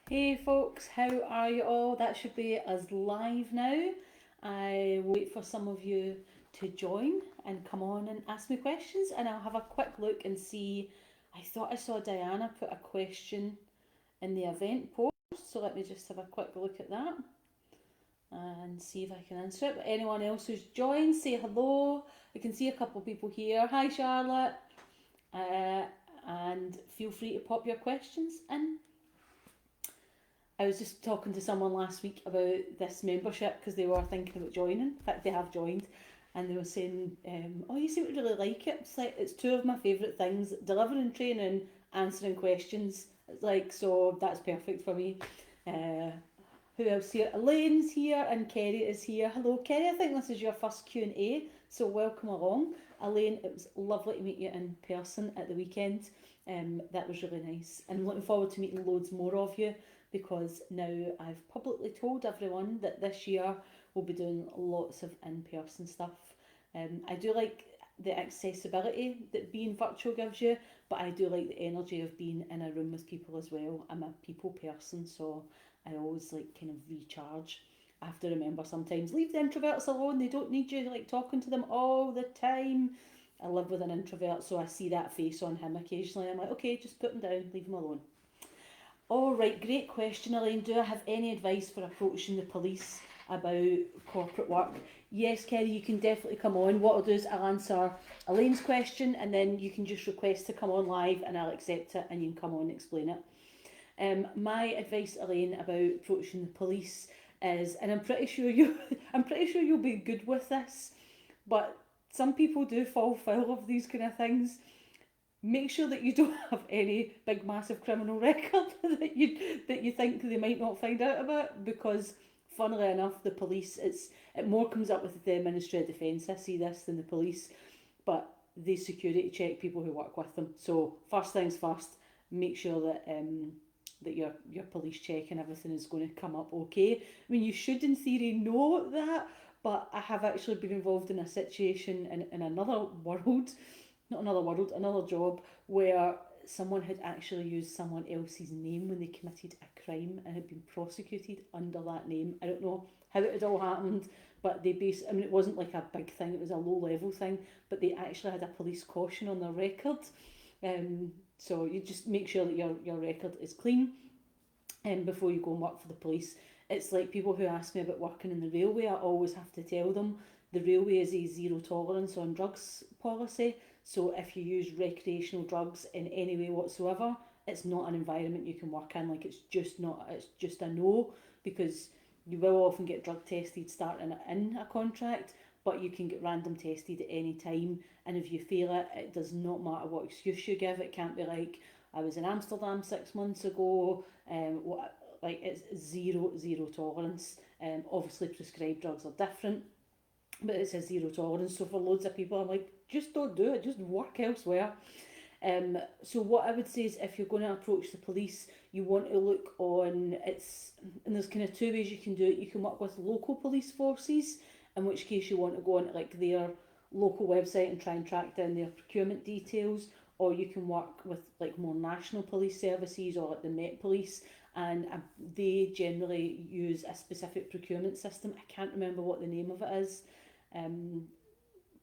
Hey folks, how are you all? That should be us live now. I will wait for some of you to join and come on and ask me questions, and I'll have a quick look and see. I thought I saw Diana put a question in the event post, so let me just have a quick look at that and see if I can answer it. But anyone else who's joined, say hello. I can see a couple of people here. Hi Charlotte, uh, and feel free to pop your questions in. I was just talking to someone last week about this membership because they were thinking about joining. In fact, they have joined, and they were saying, "Oh, you seem to really like it." It's like it's two of my favourite things: delivering training, answering questions. It's like so that's perfect for me. Uh, who else here? Elaine's here and Kerry is here. Hello, Kerry. I think this is your first Q&A, so welcome along. Elaine, it was lovely to meet you in person at the weekend. That was really nice, and I'm looking forward to meeting loads more of you because now I've publicly told everyone that this year we'll be doing lots of in-person stuff. I do like the accessibility that being virtual gives you, but I do like the energy of being in a room with people as well. I'm a people person, so I always like kind of recharge. I have to remember sometimes leave the introverts alone. They don't need you like talking to them all the time. I live with an introvert, so I see that face on him occasionally. I'm like, okay, just put him down, leave him alone. All right, great question, Elaine. Do I have any advice for approaching the police about corporate work? Yes, Kerry, you can definitely come on. What I'll do is I'll answer Elaine's question and then you can just request to come on live and I'll accept it and you can come on and explain it. My advice, Elaine, about approaching the police is, and I'm pretty sure I'm pretty sure you'll be good with this, but some people do fall foul of these kind of things. Make sure that you don't have any big massive criminal record that you think they might not find out about, because funnily enough the police, it more comes up with the Ministry of Defence. I see this than the police, but they security check people who work with them. So first things first, make sure that your police check and everything is going to come up okay. I mean, you should in theory know that, but I have actually been involved in a situation in another world, not another world, another job, where someone had actually used someone else's name when they committed a crime and had been prosecuted under that name. I don't know how it had all happened, but I mean, it wasn't like a big thing, it was a low level thing, but they actually had a police caution on their record. So you just make sure that your record is clean before you go and work for the police. It's like people who ask me about working in the railway, I always have to tell them the railway is a zero tolerance on drugs policy. So if you use recreational drugs in any way whatsoever, it's not an environment you can work in. Like it's just a no, because you will often get drug tested starting in a contract, but you can get random tested at any time. And if you fail it, it does not matter what excuse you give. It can't be like, I was in Amsterdam 6 months ago. Like it's zero tolerance. Obviously prescribed drugs are different, but it's a zero tolerance. So for loads of people, I'm like, just don't do it. Just work elsewhere. So what I would say is, if you're going to approach the police, you want to look on and there's kind of two ways you can do it. You can work with local police forces, in which case you want to go on like their local website and try and track down their procurement details, or you can work with like more national police services or like the Met Police, and they generally use a specific procurement system. I can't remember what the name of it is. Um,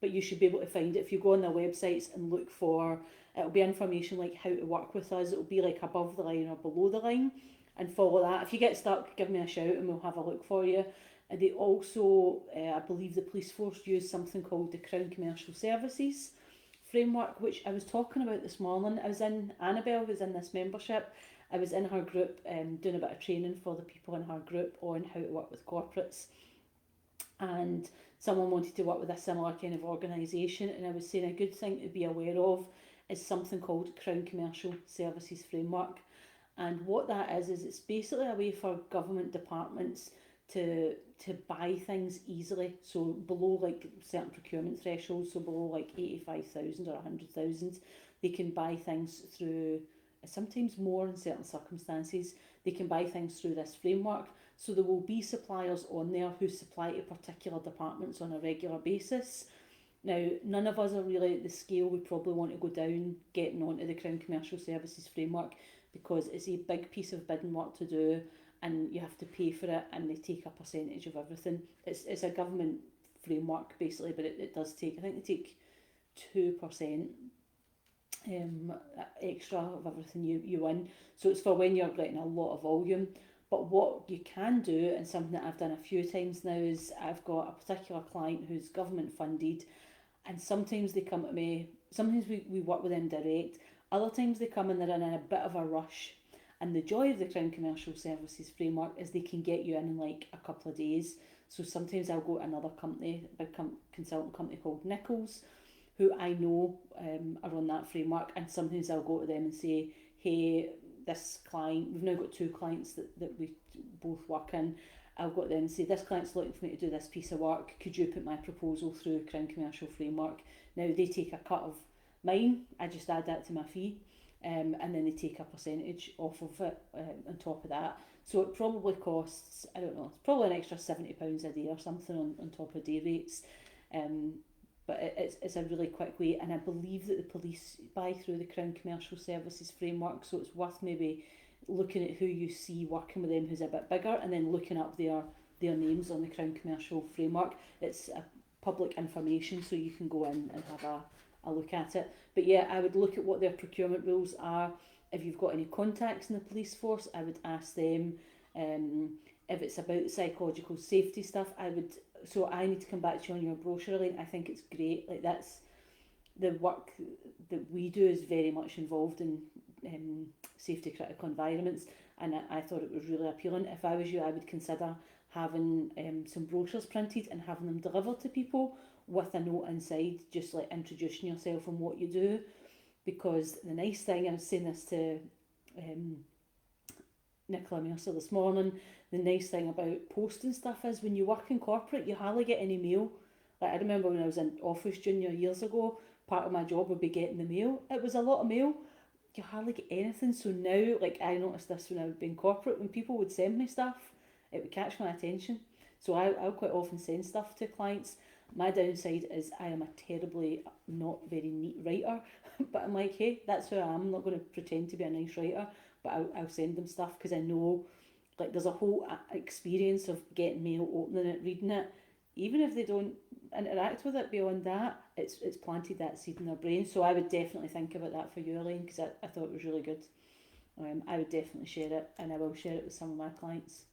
but you should be able to find it if you go on their websites and look for, it'll be information like how to work with us. It'll be like above the line or below the line, and follow that. If you get stuck, give me a shout and we'll have a look for you. And they also, I believe the police force use something called the Crown Commercial Services framework, which I was talking about this morning. Annabelle was in this membership. I was in her group doing a bit of training for the people in her group on how to work with corporates, and someone wanted to work with a similar kind of organisation, and I was saying a good thing to be aware of is something called Crown Commercial Services Framework. And what that is it's basically a way for government departments to buy things easily. So below like certain procurement thresholds, so below like 85,000 or 100,000, they can buy things through, sometimes more in certain circumstances, they can buy things through this framework. So there will be suppliers on there who supply to particular departments on a regular basis. Now, none of us are really at the scale we probably want to go down getting onto the Crown Commercial Services Framework, because it's a big piece of bidding work to do, and you have to pay for it, and they take a percentage of everything. It's a government framework basically, but it does take, I think they take 2% extra of everything you win. So it's for when you're getting a lot of volume. But what you can do, and something that I've done a few times now, is I've got a particular client who's government funded, and sometimes they come to me, sometimes we work with them direct, other times they come and they're in a bit of a rush. And the joy of the Crown Commercial Services framework is they can get you in like a couple of days. So sometimes I'll go to another company, a big consultant company called Nichols, who I know are on that framework, and sometimes I'll go to them and say, hey, this client, we've now got two clients that we both work in. I'll go to them and say, this client's looking for me to do this piece of work, could you put my proposal through Crown Commercial Framework? Now they take a cut of mine, I just add that to my fee, and then they take a percentage off of it on top of that. So it probably costs, I don't know, it's probably an extra £70 a day or something on top of day rates. But it's a really quick way, and I believe that the police buy through the Crown Commercial Services framework, so it's worth maybe looking at who you see working with them who's a bit bigger, and then looking up their names on the Crown Commercial framework. It's a public information, so you can go in and have a look at it. But yeah, I would look at what their procurement rules are. If you've got any contacts in the police force, I would ask them. If it's about psychological safety stuff, so I need to come back to you on your brochure link. I think it's great. Like, that's the work that we do is very much involved in safety critical environments, and I thought it was really appealing. If I was you, I would consider having some brochures printed and having them delivered to people with a note inside, just like introducing yourself and what you do. Because the nice thing, I was saying this to Nicola Mercer this morning, the nice thing about posting stuff is when you work in corporate, you hardly get any mail. Like, I remember when I was in Office Junior years ago, part of my job would be getting the mail. It was a lot of mail. You hardly get anything. So now, like, I noticed this when I would be in corporate, when people would send me stuff, it would catch my attention. So I'll quite often send stuff to clients. My downside is I am a terribly not very neat writer, but I'm like, hey, that's who I am. I'm not going to pretend to be a nice writer, but I'll send them stuff because I know, like, there's a whole experience of getting mail, opening it, reading it. Even if they don't interact with it beyond that, it's planted that seed in their brain. So I would definitely think about that for you, Elaine, because I thought it was really good. I would definitely share it, and I will share it with some of my clients.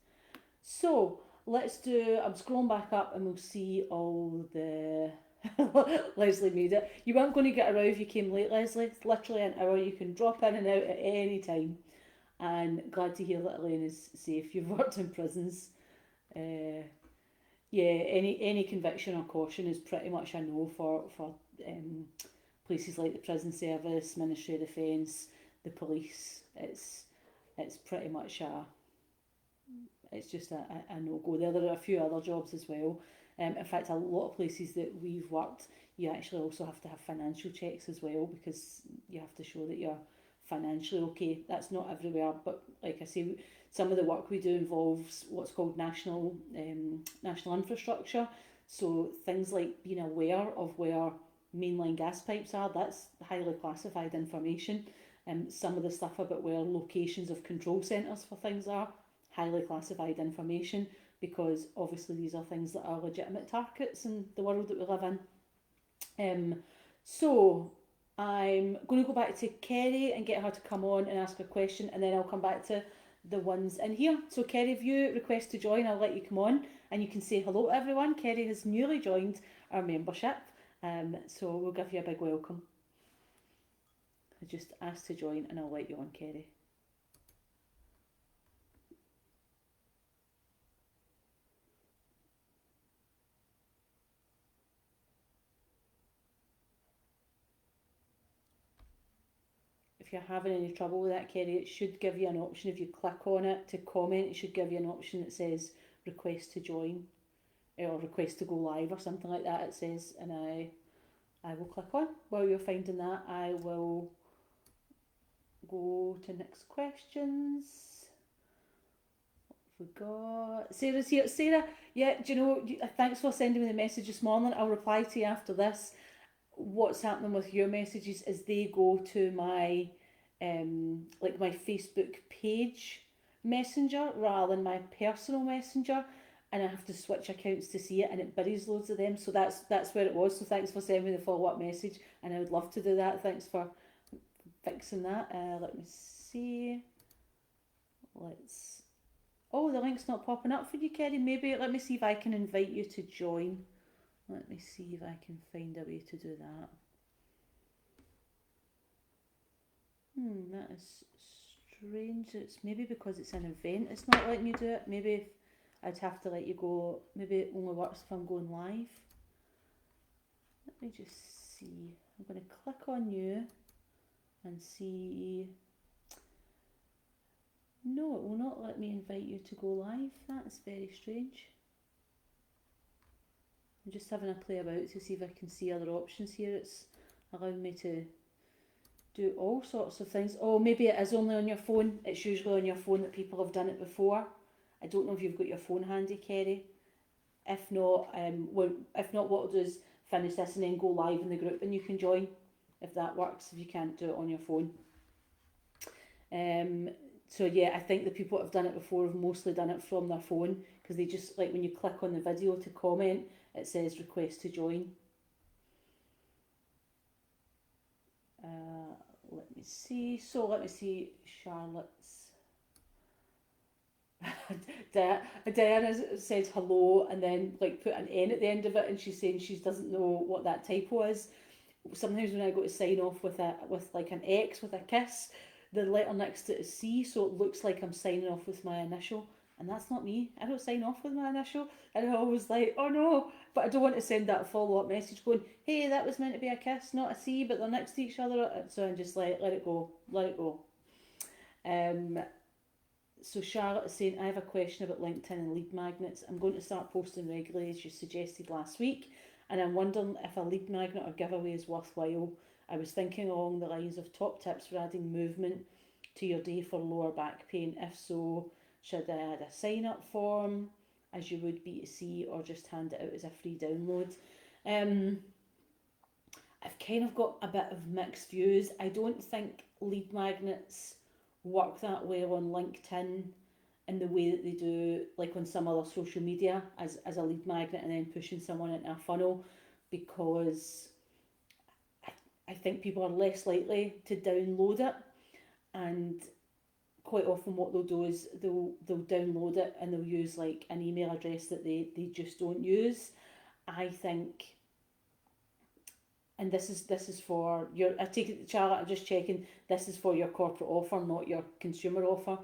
So let's do, I'm scrolling back up and we'll see all the Leslie made it. You weren't going to get around if you came late, Leslie. It's literally an hour. You can drop in and out at any time. And glad to hear that Elaine is safe. You've worked in prisons. Yeah, any conviction or caution is pretty much a no for places like the prison service, Ministry of Defence, the police. It's pretty much it's just a no go there. There are a few other jobs as well. In fact, a lot of places that we've worked, you actually also have to have financial checks as well, because you have to show that you're financially okay. That's not everywhere, but like I say, some of the work we do involves what's called national infrastructure. So things like being aware of where mainline gas pipes are, that's highly classified information. Some of the stuff about where locations of control centres for things are, highly classified information, because obviously these are things that are legitimate targets in the world that we live in. So I'm going to go back to Kerry and get her to come on and ask a question, and then I'll come back to the ones in here. So Kerry, if you request to join, I'll let you come on and you can say hello to everyone. Kerry has newly joined our membership, so we'll give you a big welcome. I just asked to join and I'll let you on, Kerry. If you're having any trouble with that, Kerry, it should give you an option. If you click on it to comment, it should give you an option that says request to join or request to go live or something like that, it says, and I will click on. While you're finding that, I will go to next questions. What have we got? Sarah's here. Sarah, yeah, do you know, thanks for sending me the message this morning. I'll reply to you after this. What's happening with your messages is they go to my like my Facebook page messenger rather than my personal messenger, and I have to switch accounts to see it, and it buries loads of them. So that's where it was. So thanks for sending me the follow up message, and I would love to do that. Thanks for fixing that. Let me see. Let's. Oh, the link's not popping up for you, Kerry. Maybe let me see if I can invite you to join. Let me see if I can find a way to do that. That is strange. It's maybe because it's an event it's not letting you do it. Maybe I'd have to let you go. Maybe it only works if I'm going live. Let me just see. I'm going to click on you and see. No, it will not let me invite you to go live. That's very strange. I'm just having a play about to see if I can see other options here. It's allowing me to do all sorts of things. Oh, maybe it is only on your phone. It's usually on your phone that people have done it before. I don't know if you've got your phone handy, Kerry. If not, what I'll do is finish this and then go live in the group and you can join if that works, if you can't do it on your phone. So yeah, I think the people that have done it before have mostly done it from their phone, because they just, like when you click on the video to comment, it says request to join. Let me see. So let me see Charlotte's. Diana said hello and then like put an N at the end of it, and she's saying she doesn't know what that typo is. Sometimes when I go to sign off with like an X with a kiss, the letter next to it is C, so it looks like I'm signing off with my initial, and that's not me. I don't sign off with my initial, and I always like, oh no, but I don't want to send that follow-up message going, hey, that was meant to be a kiss, not a C, but they're next to each other, so I'm just like, let it go. So Charlotte is saying, I have a question about LinkedIn and lead magnets. I'm going to start posting regularly as you suggested last week, and I'm wondering if a lead magnet or giveaway is worthwhile. I was thinking along the lines of top tips for adding movement to your day for lower back pain. If so, should I add a sign up form as you would B2C, or just hand it out as a free download? I've kind of got a bit of mixed views. I don't think lead magnets work that well on LinkedIn in the way that they do like on some other social media as a lead magnet and then pushing someone into a funnel, because I think people are less likely to download it, and quite often what they'll do is they'll download it and they'll use like an email address that they just don't use. I think, and this is for your, I take it, Charlotte, I'm just checking, this is for your corporate offer, not your consumer offer.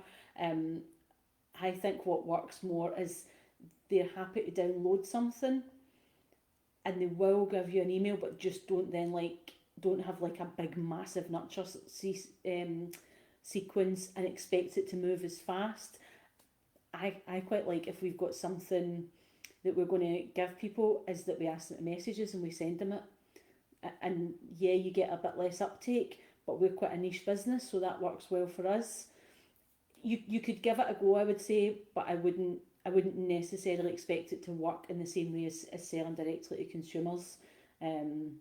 I think what works more is they're happy to download something and they will give you an email, but just don't have like a big massive nurture sequence and expect it to move as fast. I quite like if we've got something that we're going to give people, is that we ask them messages and we send them it. And yeah, you get a bit less uptake, but we're quite a niche business, so that works well for us. You could give it a go, I would say, but I wouldn't necessarily expect it to work in the same way as selling directly to consumers. So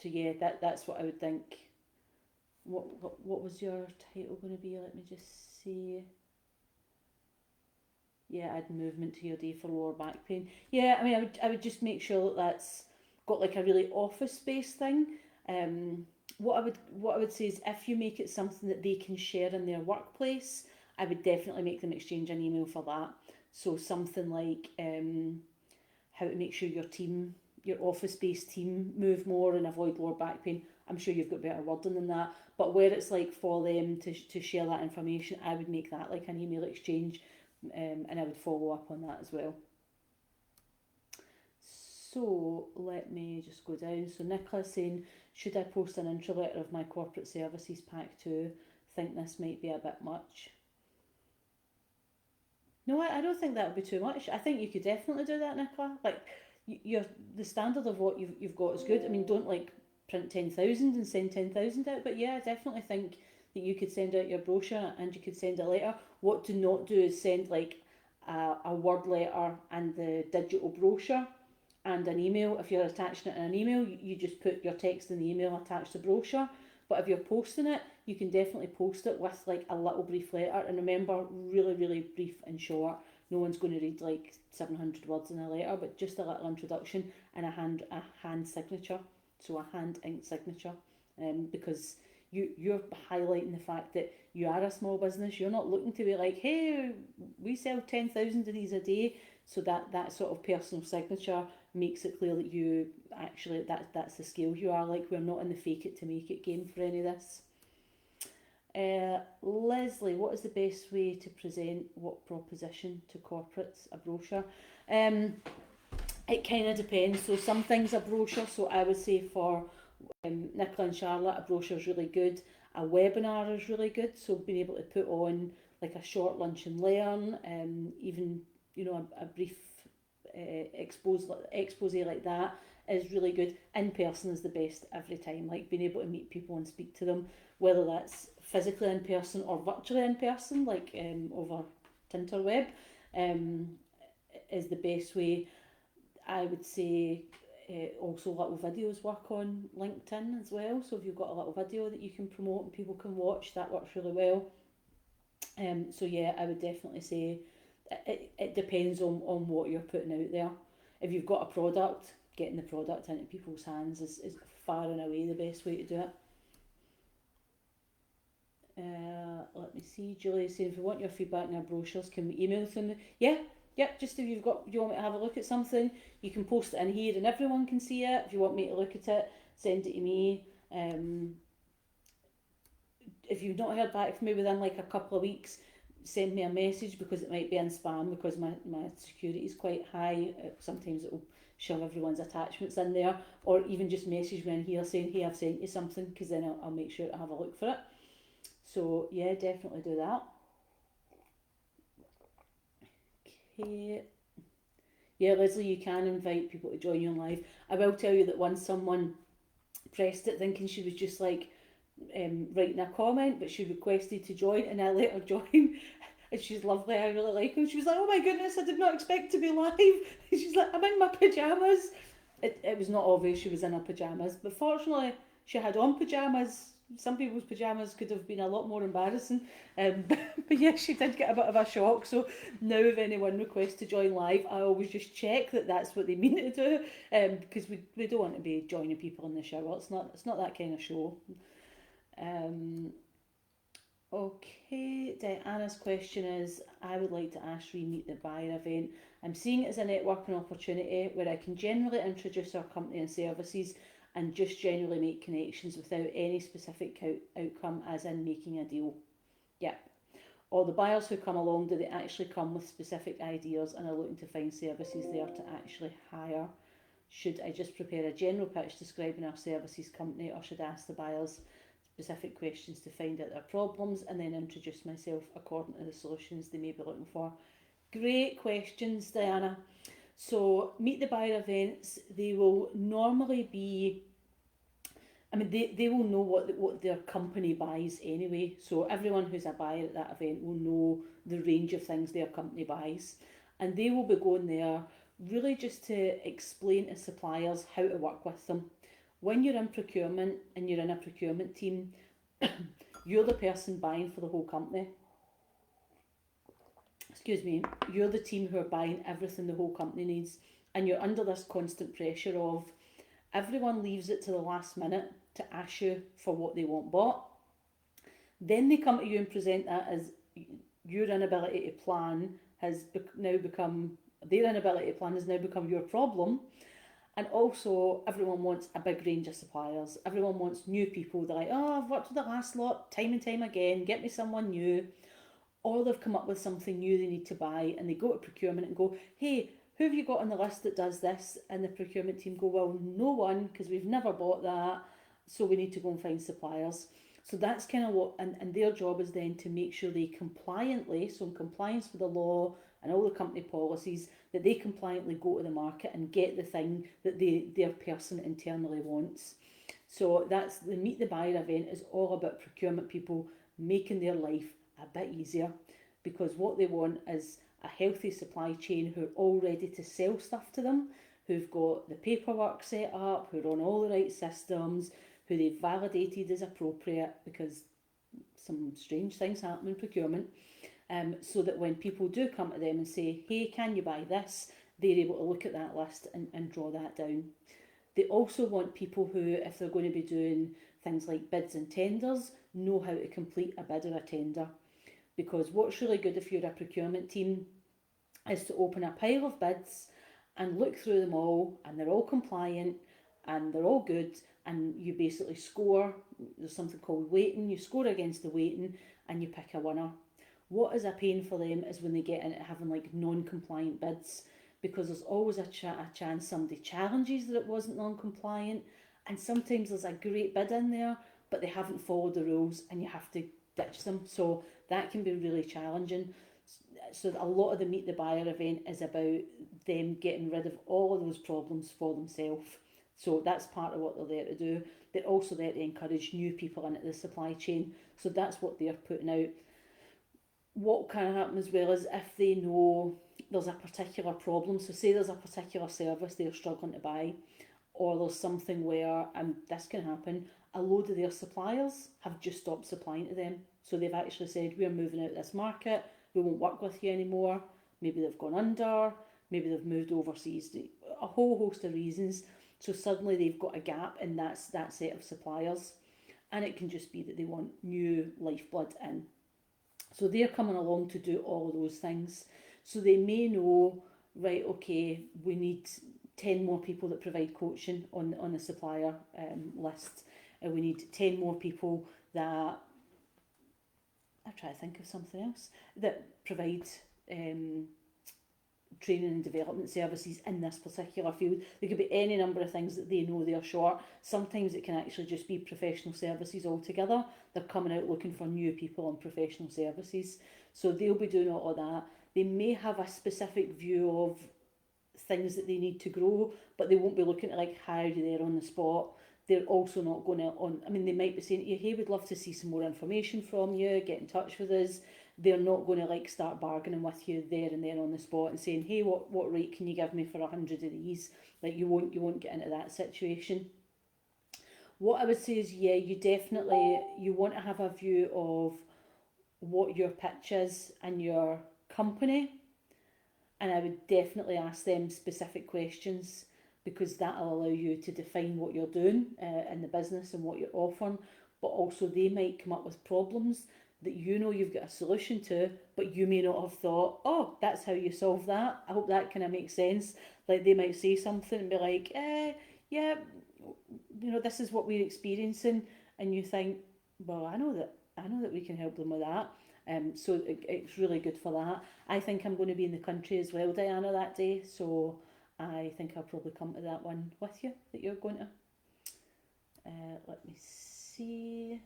yeah, that's what I would think. What was your title going to be? Let me just see. Yeah, add movement to your day for lower back pain. Yeah, I mean, I would just make sure that that's got like a really office space thing. What I would say is, if you make it something that they can share in their workplace, I would definitely make them exchange an email for that. So something like how to make sure your office-based team move more and avoid lower back pain. I'm sure you've got better wording than that, but where it's like for them to share that information, I would make that like an email exchange, and I would follow up on that as well. So let me just go down. So Nicola's saying, should I post an intro letter of my corporate services pack too? Think this might be a bit much. No, I don't think that would be too much. I think you could definitely do that, Nicola. Like, the standard of what you've got is good. I mean, don't like print 10,000 and send 10,000 out, but yeah, I definitely think that you could send out your brochure and you could send a letter. What to not do is send like a word letter and the digital brochure and an email. If you're attaching it in an email, you just put your text in the email, attach the brochure. But if you're posting it, you can definitely post it with like a little brief letter. And remember, really, really brief and short. No one's going to read like 700 words in a letter, but just a little introduction and a hand signature, so a hand ink signature, because you're highlighting the fact that you are a small business. You're not looking to be like, hey, we sell 10,000 of these a day. So that sort of personal signature makes it clear that you actually that's the scale you are. Like, we're not in the fake it to make it game for any of this. Leslie, what is the best way to present what proposition to corporates? A brochure? It kind of depends. So some things a brochure. So I would say for Nicola and Charlotte, a brochure is really good. A webinar is really good. So being able to put on like a short lunch and learn, even a brief expose like that is really good. In person is the best every time. Like being able to meet people and speak to them, whether that's physically in person or virtually in person, like over Tinterweb, is the best way. I would say also little videos work on LinkedIn as well. So if you've got a little video that you can promote and people can watch, that works really well. So yeah, I would definitely say it depends on what you're putting out there. If you've got a product, getting the product into people's hands is far and away the best way to do it. Let me see. Julie saying, if we want your feedback in our brochures, can we email them? Yeah, just if you want me to have a look at something, you can post it in here and everyone can see it. If you want me to look at it, send it to me. If you've not heard back from me within like a couple of weeks, send me a message, because it might be in spam, because my security is quite high. Sometimes it will shove everyone's attachments in there, or even just message me in here saying, hey, I've sent you something, because then I'll make sure to have a look for it. So yeah, definitely do that. Okay. Yeah, Leslie, you can invite people to join you live. I will tell you that once someone pressed it thinking she was just like writing a comment, but she requested to join, and I let her join. And she's lovely, I really like her. She was like, oh my goodness, I did not expect to be live. She's like, I'm in my pyjamas. It was not obvious she was in her pyjamas, but fortunately she had on pyjamas. Some people's pyjamas could have been a lot more embarrassing, but yeah, she did get a bit of a shock. So now if anyone requests to join live, I always just check that that's what they mean to do, because we don't want to be joining people in the shower. It's not that kind of show. Okay, Diana's question is, I would like to ask Meet the Buyer event. I'm seeing it as a networking opportunity where I can generally introduce our company and services and just generally make connections without any specific outcome, as in making a deal. Yep. Or the buyers who come along, do they actually come with specific ideas and are looking to find services there to actually hire? Should I just prepare a general pitch describing our services company, or should I ask the buyers specific questions to find out their problems and then introduce myself according to the solutions they may be looking for? Great questions, Diana. So Meet the Buyer events, they will normally be, they will know what their company buys anyway. So everyone who's a buyer at that event will know the range of things their company buys. And they will be going there really just to explain to suppliers how to work with them. When you're in procurement and you're in a procurement team, you're the person buying for the whole company. Excuse me, you're the team who are buying everything the whole company needs, and you're under this constant pressure of everyone leaves it to the last minute to ask you for what they want bought. Then they come to you and present that as your inability to plan has now become, their inability to plan has now become your problem. And also, everyone wants a big range of suppliers. Everyone wants new people. They're like, oh, I've worked with the last lot time and time again, get me someone new. Or they've come up with something new they need to buy, and they go to procurement and go, hey, who have you got on the list that does this? And the procurement team go, well, no one, because we've never bought that, so we need to go and find suppliers. So that's kind of what, and their job is then to make sure they compliantly, so in compliance with the law and all the company policies, that they compliantly go to the market and get the thing that their person internally wants. So that's the Meet the Buyer event is all about procurement people making their life a bit easier, because what they want is a healthy supply chain who are all ready to sell stuff to them, who've got the paperwork set up, who are on all the right systems, who they've validated as appropriate, because some strange things happen in procurement, so that when people do come to them and say, hey, can you buy this, they're able to look at that list and draw that down. They also want people who, if they're going to be doing things like bids and tenders, know how to complete a bid or a tender. Because what's really good if you're a procurement team is to open a pile of bids and look through them all, and they're all compliant and they're all good, and you basically score. There's something called weighting. You score against the weighting and you pick a winner. What is a pain for them is when they get into having like non-compliant bids, because there's always a chance somebody challenges that it wasn't non-compliant, and sometimes there's a great bid in there but they haven't followed the rules and you have to ditch them. So that can be really challenging. So a lot of the Meet the Buyer event is about them getting rid of all of those problems for themselves. So that's part of what they're there to do. They're also there to encourage new people into the supply chain. So that's what they're putting out. What can happen as well is if they know there's a particular problem, so say there's a particular service they're struggling to buy, or there's something where, and this can happen, a load of their suppliers have just stopped supplying to them. So they've actually said, we're moving out of this market, we won't work with you anymore. Maybe they've gone under, maybe they've moved overseas, a whole host of reasons. So suddenly they've got a gap in that set of suppliers. And it can just be that they want new lifeblood in. So they're coming along to do all of those things. So they may know, right, okay, we need 10 more people that provide coaching on the supplier list. We need 10 more people that, I try to think of something else, that provide training and development services in this particular field. There could be any number of things that they know they're short. Sometimes it can actually just be professional services altogether. They're coming out looking for new people on professional services. So they'll be doing all of that. They may have a specific view of things that they need to grow, but they won't be looking at like hire you there on the spot. They're also not going to, they might be saying to you, hey, we'd love to see some more information from you, get in touch with us. They're not going to like start bargaining with you there and then on the spot and saying, hey, what rate can you give me for 100 of these? Like you won't get into that situation. What I would say is, yeah, you want to have a view of what your pitch is and your company, and I would definitely ask them specific questions, because that'll allow you to define what you're doing in the business and what you're offering. But also they might come up with problems that you know you've got a solution to, but you may not have thought, oh, that's how you solve that. I hope that kind of makes sense. Like they might say something and be like, yeah, this is what we're experiencing, and you think, well, I know that we can help them with that. So it's really good for that. I think I'm going to be in the country as well, Diana, that day, so I think I'll probably come to that one with you, that you're going to. Let me see.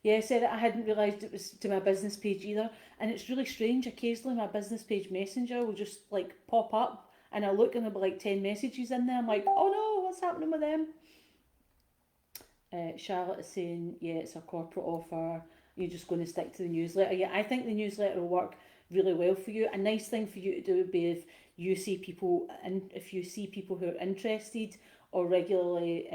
Yeah, I said I hadn't realised it was to my business page either, and it's really strange. Occasionally my business page messenger will just like pop up, and I look and there'll be like 10 messages in there. I'm like, oh no, what's happening with them? Charlotte is saying, yeah, it's a corporate offer. You're just going to stick to the newsletter. Yeah, I think the newsletter will work really well for you. A nice thing for you to do would be if you see people, and if you see people who are interested or regularly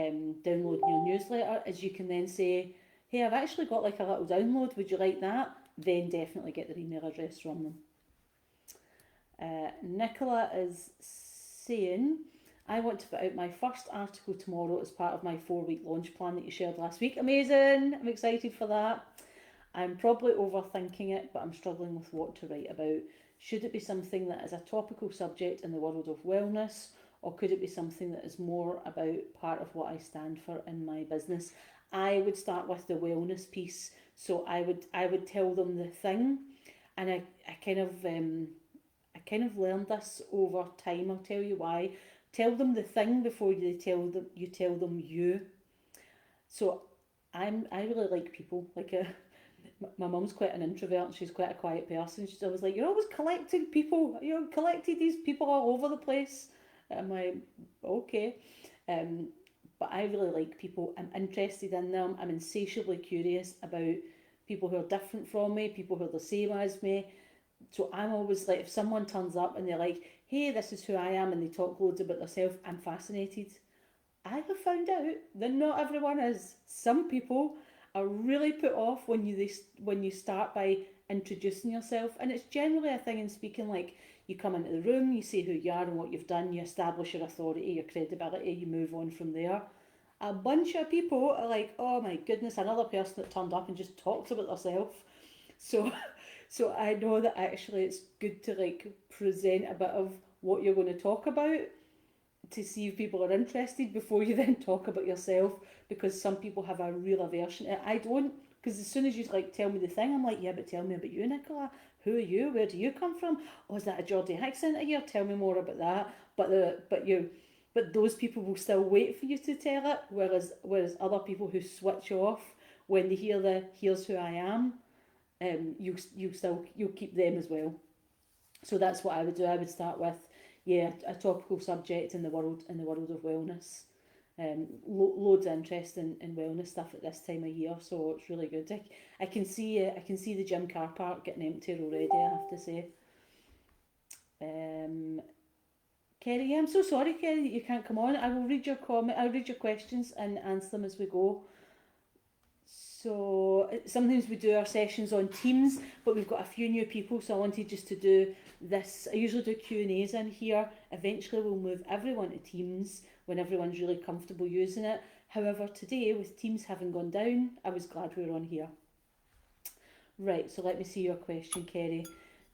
downloading your newsletter, is you can then say, hey, I've actually got like a little download. Would you like that? Then definitely get their email address from them. Nicola is saying, I want to put out my first article tomorrow as part of my 4-week launch plan that you shared last week. Amazing! I'm excited for that. I'm probably overthinking it, but I'm struggling with what to write about. Should it be something that is a topical subject in the world of wellness, or could it be something that is more about part of what I stand for in my business? I would start with the wellness piece. So I would tell them the thing, and I kind of learned this over time. I'll tell you why. Tell them the thing before you tell them you. So I really like people. Like my mum's quite an introvert and she's quite a quiet person. She's always like, you're always collecting people. You're collecting these people all over the place. I'm like, okay. But I really like people. I'm interested in them. I'm insatiably curious about people who are different from me, people who are the same as me. So I'm always like, if someone turns up and they're like, hey, this is who I am, and they talk loads about themselves, I'm fascinated. I have found out that not everyone is. Some people are really put off when you start by introducing yourself, and it's generally a thing in speaking. Like, you come into the room, you say who you are and what you've done, you establish your authority, your credibility, you move on from there. A bunch of people are like, oh my goodness, another person that turned up and just talks about themselves. So so I know that actually it's good to like present a bit of what you're going to talk about to see if people are interested before you then talk about yourself, because some people have a real aversion. I don't, because as soon as you like tell me the thing, I'm like, yeah, but tell me about you, Nicola. Who are you? Where do you come from? Oh, is that a Geordie accent here? Tell me more about that. But those people will still wait for you to tell it, whereas other people who switch off when they hear the here's who I am, you'll keep them as well. So that's what I would do. I would start with, yeah, a topical subject in the world of wellness. Loads of interest in wellness stuff at this time of year, so it's really good. I can see the gym car park getting emptier already, I have to say. Um, Kerry, yeah, I'm so sorry, Kerry, that you can't come on. I will read your comment. I'll read your questions and answer them as we go. So sometimes we do our sessions on Teams, but we've got a few new people, so I wanted just to do this. I usually do Q&As in here. Eventually we'll move everyone to Teams when everyone's really comfortable using it. However, today, with Teams having gone down, I was glad we were on here. Right, so let me see your question, Kerry.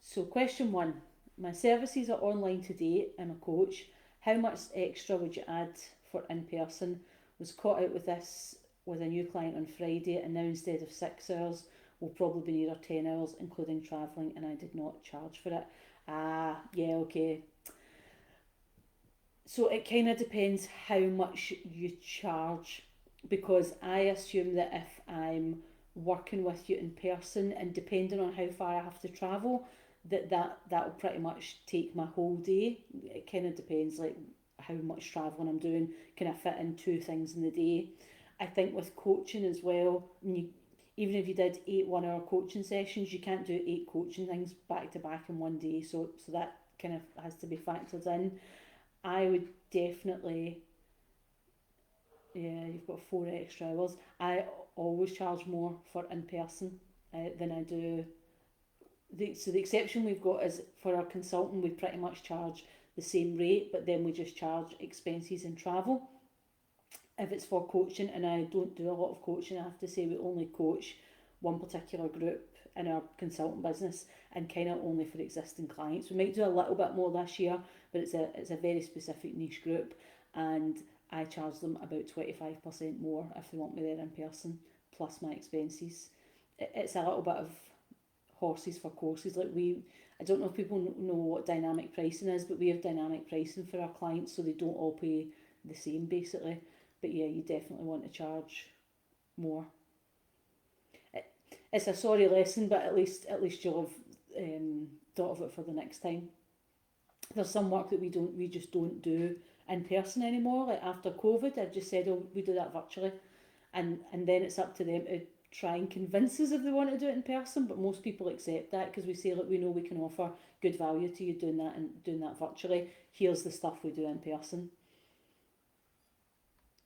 So question one, my services are online today. I'm a coach. How much extra would you add for in-person? Was caught out with this with a new client on Friday, and now instead of 6 hours, will probably be nearer 10 hours, including travelling, and I did not charge for it. Ah, yeah, okay. So it kind of depends how much you charge, because I assume that if I'm working with you in person and depending on how far I have to travel, that'll pretty much take my whole day. It kind of depends like how much traveling I'm doing. Can I fit in two things in the day? I think with coaching as well, even if you did 8 1 hour coaching sessions, you can't do 8 coaching things back to back in one day. So that kind of has to be factored in. I would definitely, yeah, you've got 4 extra hours. I always charge more for in person than I do. So the exception we've got is for our consultant, we pretty much charge the same rate, but then we just charge expenses and travel. If it's for coaching, and I don't do a lot of coaching, I have to say we only coach one particular group in our consultant business, and kind of only for existing clients. We might do a little bit more this year, but it's a very specific niche group, and I charge them about 25% more if they want me there in person, plus my expenses. It's a little bit of horses for courses. I don't know if people know what dynamic pricing is, but we have dynamic pricing for our clients, so they don't all pay the same basically. But yeah, you definitely want to charge more. It's a sorry lesson, but at least you'll have thought of it for the next time. There's some work that we just don't do in person anymore. Like after COVID, I've just said, oh, we do that virtually, and then it's up to them to try and convince us if they want to do it in person. But most people accept that because we say, look, we know we can offer good value to you doing that and doing that virtually. Here's the stuff we do in person.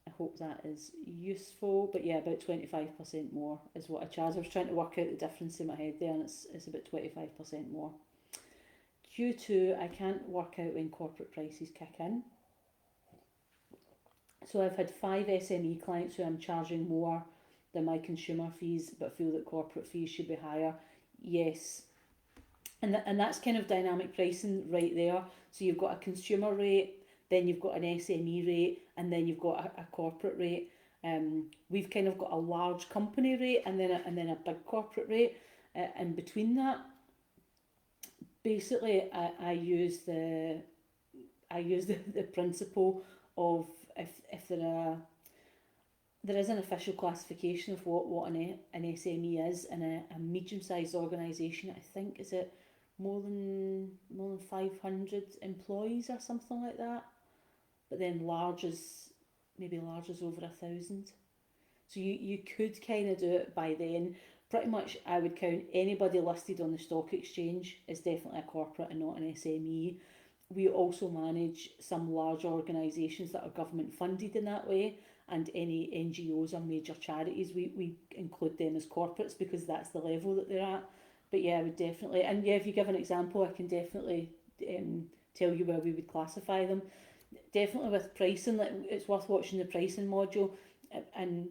I hope that is useful. But yeah, about 25% more is what I charge. I was trying to work out the difference in my head there, and it's about 25% more. Q2, I can't work out when corporate prices kick in. So I've had 5 SME clients who I'm charging more than my consumer fees, but feel that corporate fees should be higher. Yes, and that's kind of dynamic pricing right there. So you've got a consumer rate, then you've got an SME rate, and then you've got a corporate rate. We've kind of got a large company rate and then a big corporate rate. And between that, basically, I use the principle of if there is an official classification of what an SME is, and a medium sized organisation. I think is it more than 500 employees or something like that. But then large is over 1,000. So you could kind of do it by then, pretty much I would count anybody listed on the stock exchange as definitely a corporate and not an SME. We also manage some large organisations that are government funded in that way, and any NGOs or major charities, we include them as corporates because that's the level that they're at. But yeah, I would definitely, and yeah, if you give an example, I can definitely tell you where we would classify them. Definitely with pricing, like it's worth watching the pricing module, and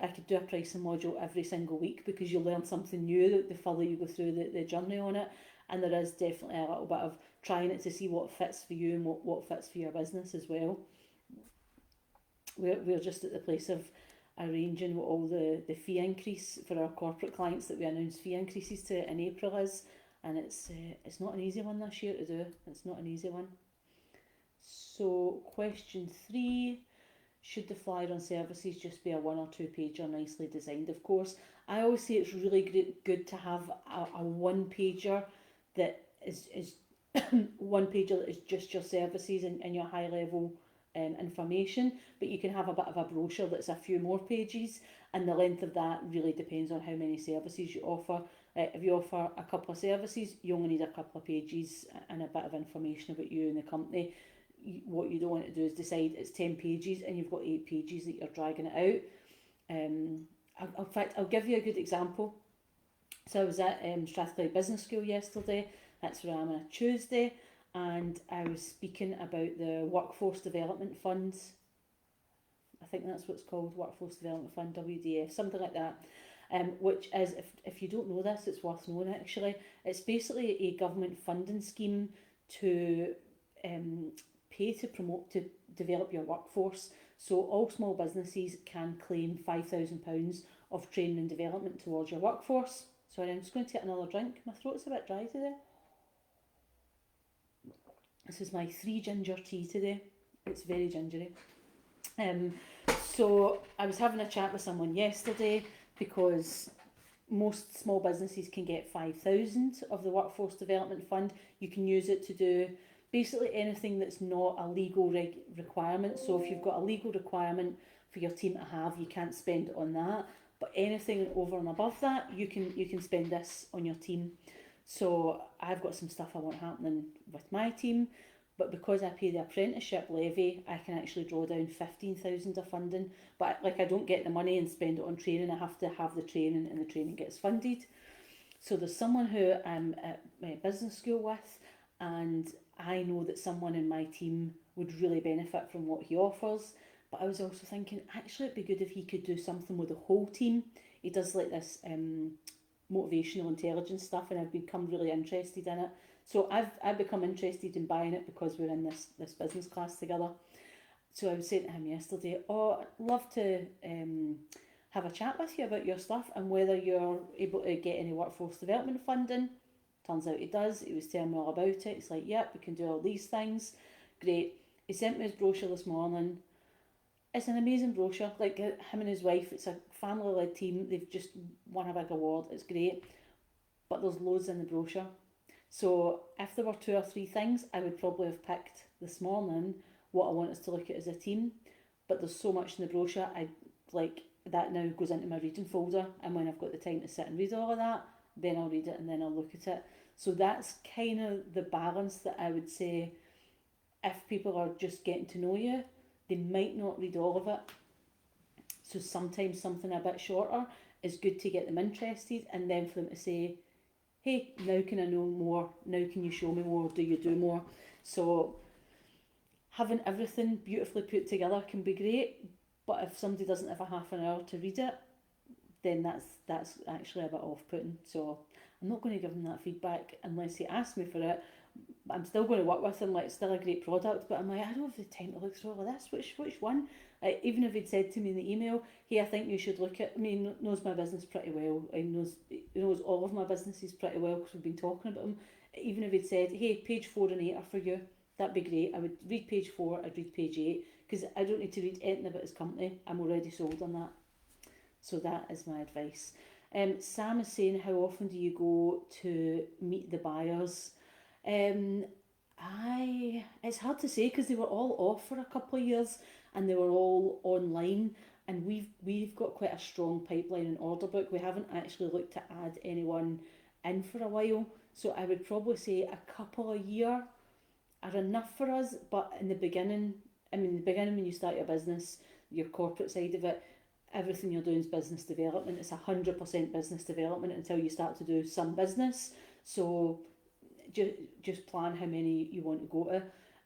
I could do a pricing module every single week because you learn something new the further you go through the journey on it. And there is definitely a little bit of trying it to see what fits for you and what fits for your business as well. We're just at the place of arranging what all the fee increase for our corporate clients that we announce fee increases to in April is, and it's not an easy one this year to do. It's not an easy one. So question 3, should the flyer on services just be a 1 or 2 pager nicely designed? Of course, I always say it's really good to have a one pager that is one pager that is just your services and your high level information, but you can have a bit of a brochure that's a few more pages, and the length of that really depends on how many services you offer. If you offer a couple of services, you only need a couple of pages and a bit of information about you and the company. What you don't want to do is decide it's 10 pages and you've got 8 pages that you're dragging it out. In fact, I'll give you a good example. So I was at Strathclyde Business School yesterday. That's where I am on a Tuesday, and I was speaking about the Workforce Development Funds. I think that's what it's called, Workforce Development Fund, WDF, something like that. Which is, if you don't know this, it's worth knowing actually. It's basically a government funding scheme to pay to promote to develop your workforce. So all small businesses can claim £5,000 of training and development towards your workforce. Sorry, I'm just going to take another drink. My throat's a bit dry today. This is my 3 ginger tea today. It's very gingery. So I was having a chat with someone yesterday because most small businesses can get 5,000 of the Workforce Development Fund. You can use it to do basically anything that's not a legal requirement. So if you've got a legal requirement for your team to have, you can't spend it on that. But anything over and above that, you can spend this on your team. So I've got some stuff I want happening with my team, but because I pay the apprenticeship levy, I can actually draw down 15,000 of funding. But like I don't get the money and spend it on training. I have to have the training, and the training gets funded. So there's someone who I'm at my business school with, and I know that someone in my team would really benefit from what he offers. But I was also thinking, actually, it'd be good if he could do something with the whole team. He does like this motivational intelligence stuff, and I've become really interested in it. So I've become interested in buying it because we're in this business class together. So I was saying to him yesterday, oh, I'd love to have a chat with you about your stuff and whether you're able to get any workforce development funding. Turns out he does. He was telling me all about it. It's like, yep, we can do all these things. Great. He sent me his brochure this morning. It's an amazing brochure. Like him and his wife, it's a family-led team. They've just won a big award. It's great. But there's loads in the brochure. So if there were 2 or 3 things, I would probably have picked this morning what I want us to look at as a team. But there's so much in the brochure, I like that now goes into my reading folder, and when I've got the time to sit and read all of that, then I'll read it and then I'll look at it. So that's kind of the balance that I would say. If people are just getting to know you, they might not read all of it. So sometimes something a bit shorter is good to get them interested, and then for them to say, hey, now can I know more? Now can you show me more? Do you do more? So having everything beautifully put together can be great, but if somebody doesn't have a half an hour to read it, then that's actually a bit off-putting. So I'm not going to give them that feedback unless he asks me for it. I'm still going to work with him, like it's still a great product, but I'm like, I don't have the time to look through all of this. Which one? Even if he'd said to me in the email, hey, I think you should look at, I mean, he knows my business pretty well. He knows all of my businesses pretty well because we've been talking about them. Even if he'd said, hey, page 4 and 8 are for you, that'd be great. I would read page 4, I'd read page 8, because I don't need to read anything about his company. I'm already sold on that. So that is my advice. Sam is saying, how often do you go to meet the buyers? It's hard to say because they were all off for a couple of years and they were all online, and we've got quite a strong pipeline and order book. We haven't actually looked to add anyone in for a while, so I would probably say a couple a year are enough for us. But in the beginning, I mean, the beginning when you start your business, your corporate side of it, everything you're doing is business development. It's 100% business development until you start to do some business. So just plan how many you want to go to.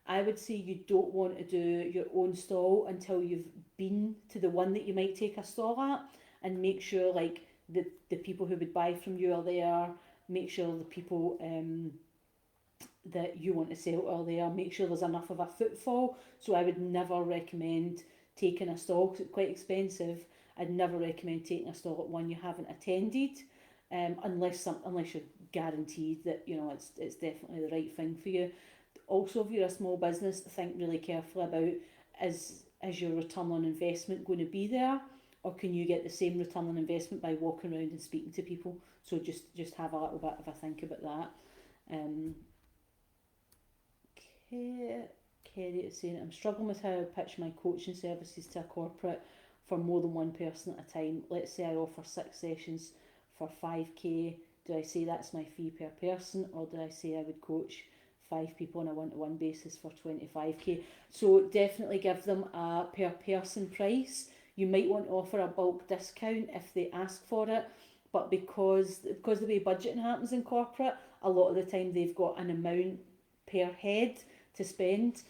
I would say you don't want to do your own stall until you've been to the one that you might take a stall at, and make sure like the people who would buy from you are there. Make sure the people that you want to sell are there. Make sure there's enough of a footfall. So I would never recommend taking a stall because it's quite expensive. I'd never recommend taking a stall at one you haven't attended, unless you're guaranteed that it's definitely the right thing for you. Also, if you're a small business, think really carefully about is your return on investment going to be there, or can you get the same return on investment by walking around and speaking to people? So just have a little bit of a think about that. Kerry is saying, I'm struggling with how I pitch my coaching services to a corporate for more than one person at a time. Let's say I offer 6 sessions for 5k. Do I say that's my fee per person, or do I say I would coach 5 people on a one-to-one basis for 25k? So definitely give them a per person price. You might want to offer a bulk discount if they ask for it, but because the way budgeting happens in corporate, a lot of the time they've got an amount per head to spend.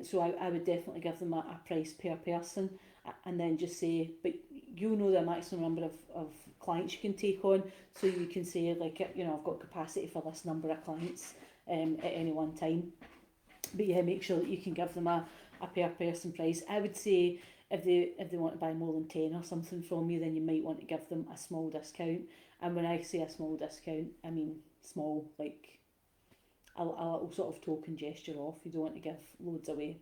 So I would definitely give them a price per person, and then just say, but you know the maximum number of clients you can take on, so you can say like, I've got capacity for this number of clients at any one time. But yeah, make sure that you can give them a per person price. I would say if they want to buy more than 10 or something from you, then you might want to give them a small discount. And when I say a small discount, I mean small, like a little sort of token gesture off. You don't want to give loads away.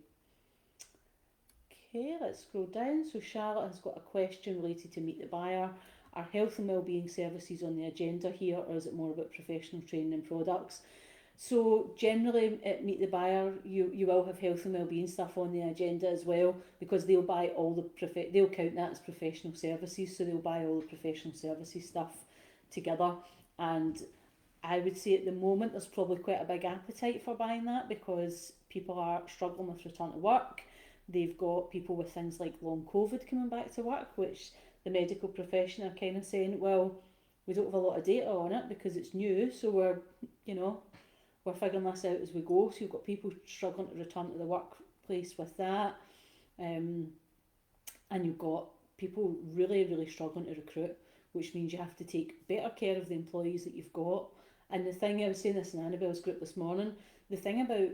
Okay, let's scroll down. So Charlotte has got a question related to Meet the Buyer. Are health and wellbeing services on the agenda here, or is it more about professional training and products? So generally at Meet the Buyer, you will have health and wellbeing stuff on the agenda as well, because they'll buy all they'll count that as professional services, so they'll buy all the professional services stuff together. And I would say at the moment there's probably quite a big appetite for buying that, because people are struggling with return to work. They've got people with things like long COVID coming back to work, which the medical profession are kind of saying, well, we don't have a lot of data on it because it's new, so we're figuring this out as we go. So you've got people struggling to return to the workplace with that, and you've got people really, really struggling to recruit, which means you have to take better care of the employees that you've got. And the thing, I was saying this in Annabelle's group this morning, the thing about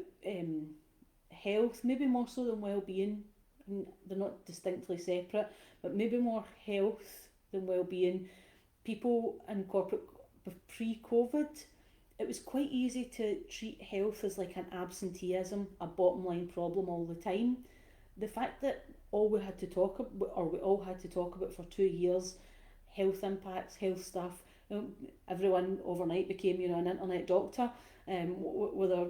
health, maybe more so than well-being, and they're not distinctly separate, but maybe more health than well-being. People in corporate pre-COVID, it was quite easy to treat health as like an absenteeism, a bottom line problem all the time. The fact that all we had to talk about, or we all had to talk about for 2 years, health impacts, health stuff, everyone overnight became an internet doctor with their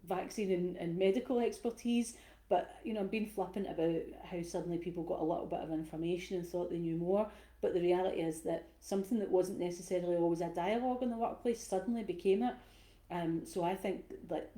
vaccine and medical expertise. But I've been flippant about how suddenly people got a little bit of information and thought they knew more. But the reality is that something that wasn't necessarily always a dialogue in the workplace suddenly became it. So I think that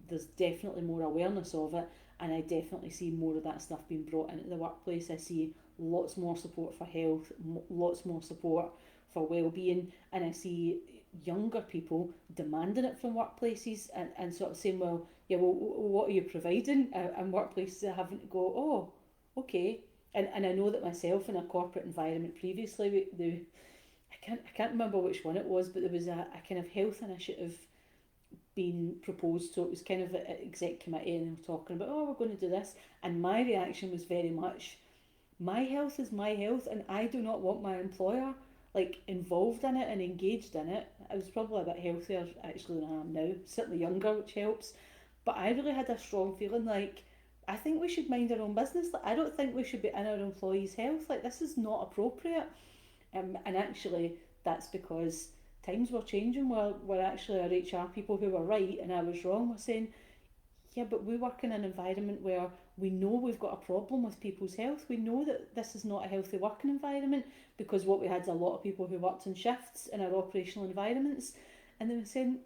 there's definitely more awareness of it, and I definitely see more of that stuff being brought into the workplace. I see lots more support for health, lots more support for well-being, and I see younger people demanding it from workplaces, and sort of saying, well, what are you providing? And workplaces having to go, oh, okay. And I know that myself in a corporate environment previously, I can't remember which one it was, but there was a kind of health initiative being proposed. So it was kind of an exec committee, and they were talking about, oh, we're going to do this. And my reaction was very much, my health is my health, and I do not want my employer involved in it and engaged in it. I was probably a bit healthier actually than I am now, certainly younger, which helps. But I really had a strong feeling I think we should mind our own business. I don't think we should be in our employees' health. This is not appropriate. And actually, that's because times were changing. Where actually our HR people who were right and I was wrong were saying, yeah, but we work in an environment where we know we've got a problem with people's health. We know that this is not a healthy working environment, because what we had is a lot of people who worked in shifts in our operational environments. And they were saying,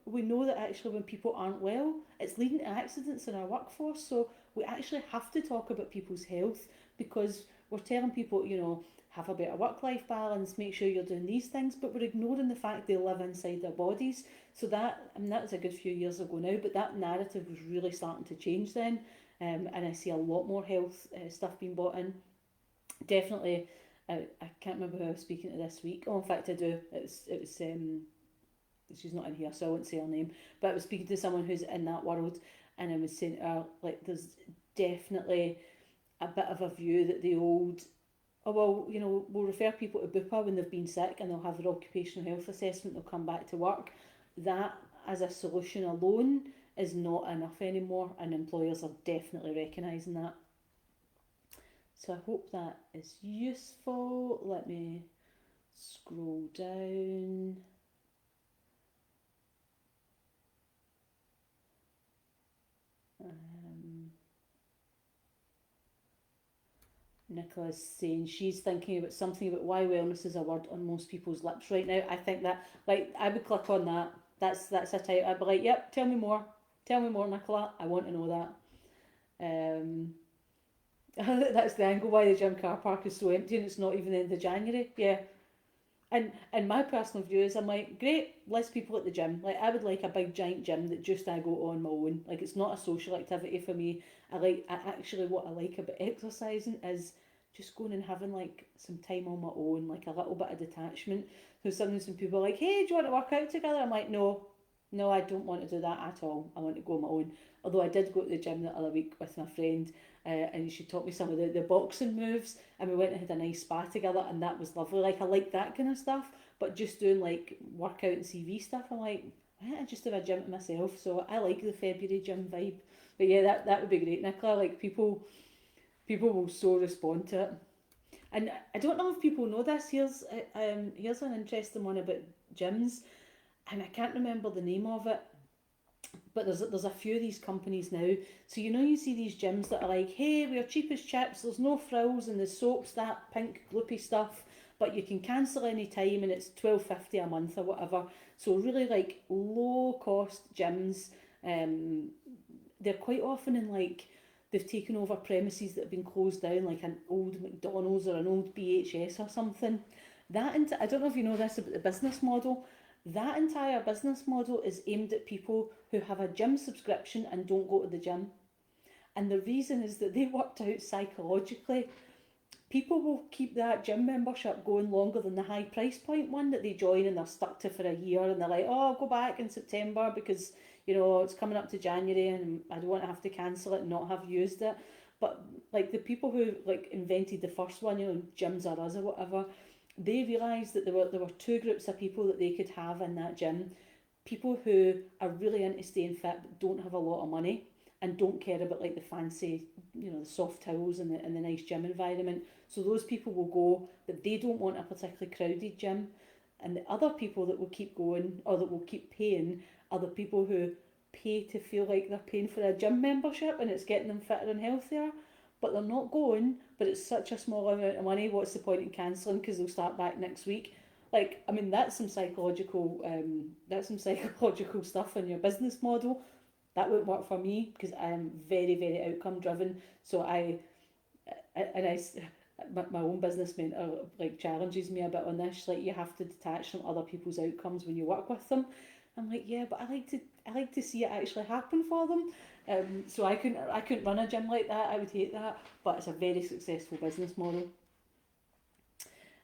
we know that actually when people aren't well, it's leading to accidents in our workforce. So we actually have to talk about people's health, because we're telling people, have a better work-life balance, make sure you're doing these things, but we're ignoring the fact they live inside their bodies. So that was a good few years ago now, but that narrative was really starting to change then. And I see a lot more health stuff being bought in. Definitely, I can't remember who I was speaking to this week. Oh, in fact, I do. It was she's not in here, so I won't say her name. But I was speaking to someone who's in that world, and I was saying to her, like, there's definitely a bit of a view that the old, oh well, we'll refer people to Bupa when they've been sick, and they'll have their occupational health assessment, they'll come back to work. That as a solution alone is not enough anymore, and employers are definitely recognising that. So I hope that is useful. Let me scroll down. Um, Nicola's saying she's thinking about something about why wellness is a word on most people's lips right now. I think that, like, I would click on that. That's a type. I'd be like, yep, tell me more, Nicola. I want to know that. That's the angle why the gym car park is so empty and it's not even the end of January. Yeah, and my personal view is I'm like, great, less people at the gym. Like, I would like a big giant gym that just I go on my own. Like, it's not a social activity for me. Actually, what I like about exercising is just going and having like some time on my own, like a little bit of detachment. So sometimes when people are like, hey, do you want to work out together? I'm like, no, I don't want to do that at all. I want to go on my own. Although I did go to the gym the other week with my friend, and she taught me some of the boxing moves, and we went and had a nice spa together, and that was lovely. Like, I like that kind of stuff, but just doing like workout and CV stuff, I'm like, why don't I just have a gym to myself? So I like the February gym vibe. But yeah, that would be great, Nicola. Like, people will so respond to it. And I don't know if people know this. Here's an interesting one about gyms, and I can't remember the name of it, but there's a few of these companies now. So you see these gyms that are like, hey, we're cheap as chips. There's no frills and the soaps, that pink gloopy stuff, but you can cancel any time and it's $12.50 a month or whatever. So really like low cost gyms. Um, they're quite often in like, they've taken over premises that have been closed down, like an old McDonald's or an old BHS or something. I don't know if you know this about the business model. That entire business model is aimed at people who have a gym subscription and don't go to the gym. And the reason is that they worked out psychologically, people will keep that gym membership going longer than the high price point one that they join and they're stuck to for a year, and they're like, oh, I'll go back in September because it's coming up to January and I don't want to have to cancel it and not have used it. But like the people who like invented the first one, gyms are us or whatever, they realised that there were two groups of people that they could have in that gym. People who are really into staying fit but don't have a lot of money and don't care about like the fancy, the soft towels and the nice gym environment. So those people will go, but they don't want a particularly crowded gym. And the other people that will keep going or that will keep paying are the people who pay to feel like they're paying for a gym membership and it's getting them fitter and healthier, but they're not going, but it's such a small amount of money. What's the point in cancelling because they'll start back next week? Like, I mean, that's some psychological stuff in your business model. That wouldn't work for me because I am very, very outcome driven. So my own business mentor like challenges me a bit on this. Like, you have to detach from other people's outcomes when you work with them. I'm like, yeah, but I like to see it actually happen for them. So I couldn't run a gym like that. I would hate that. But it's a very successful business model.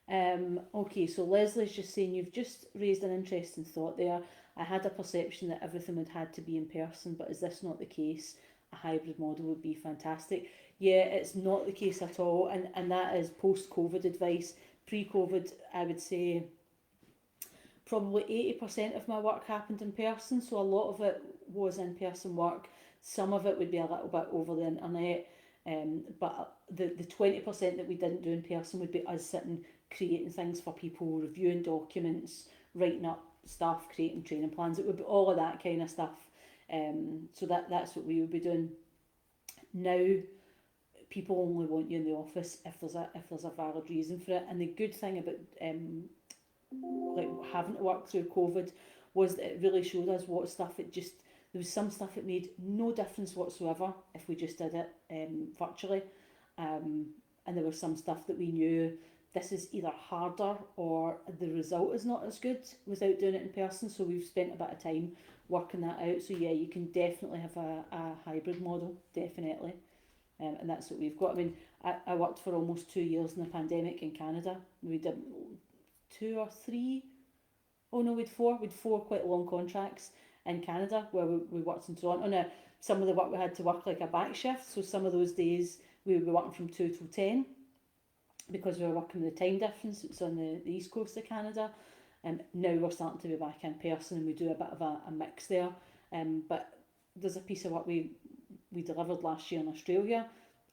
Okay, so Leslie's just saying you've just raised an interesting thought there. I had a perception that everything would had to be in person, but is this not the case? A hybrid model would be fantastic. Yeah, it's not the case at all, and that is post-COVID advice. Pre-COVID, I would say probably 80% of my work happened in person, so a lot of it was in-person work. Some of it would be a little bit over the internet, but the 20% that we didn't do in person would be us sitting creating things for people, reviewing documents, writing up stuff, creating training plans. It would be all of that kind of stuff. So that's what we would be doing. Now people only want you in the office if there's a valid reason for it. And the good thing about like having to work through COVID was that it really showed us what stuff it just there was some stuff it made no difference whatsoever if we just did it virtually, and there was some stuff that we knew this is either harder or the result is not as good without doing it in person. So we've spent a bit of time working that out. So yeah, you can definitely have a hybrid model, definitely. And that's what we've got. I mean, I worked for almost 2 years in the pandemic in Canada. We did 2 or 3. Oh no, we'd four quite long contracts in Canada where we worked in Toronto. Now, some of the work we had to work like a back shift, so some of those days we would be working from 2 till 10 because we were working with the time difference. It's on the east coast of Canada. Now we're starting to be back in person and we do a bit of a mix there. But there's a piece of work we delivered last year in Australia.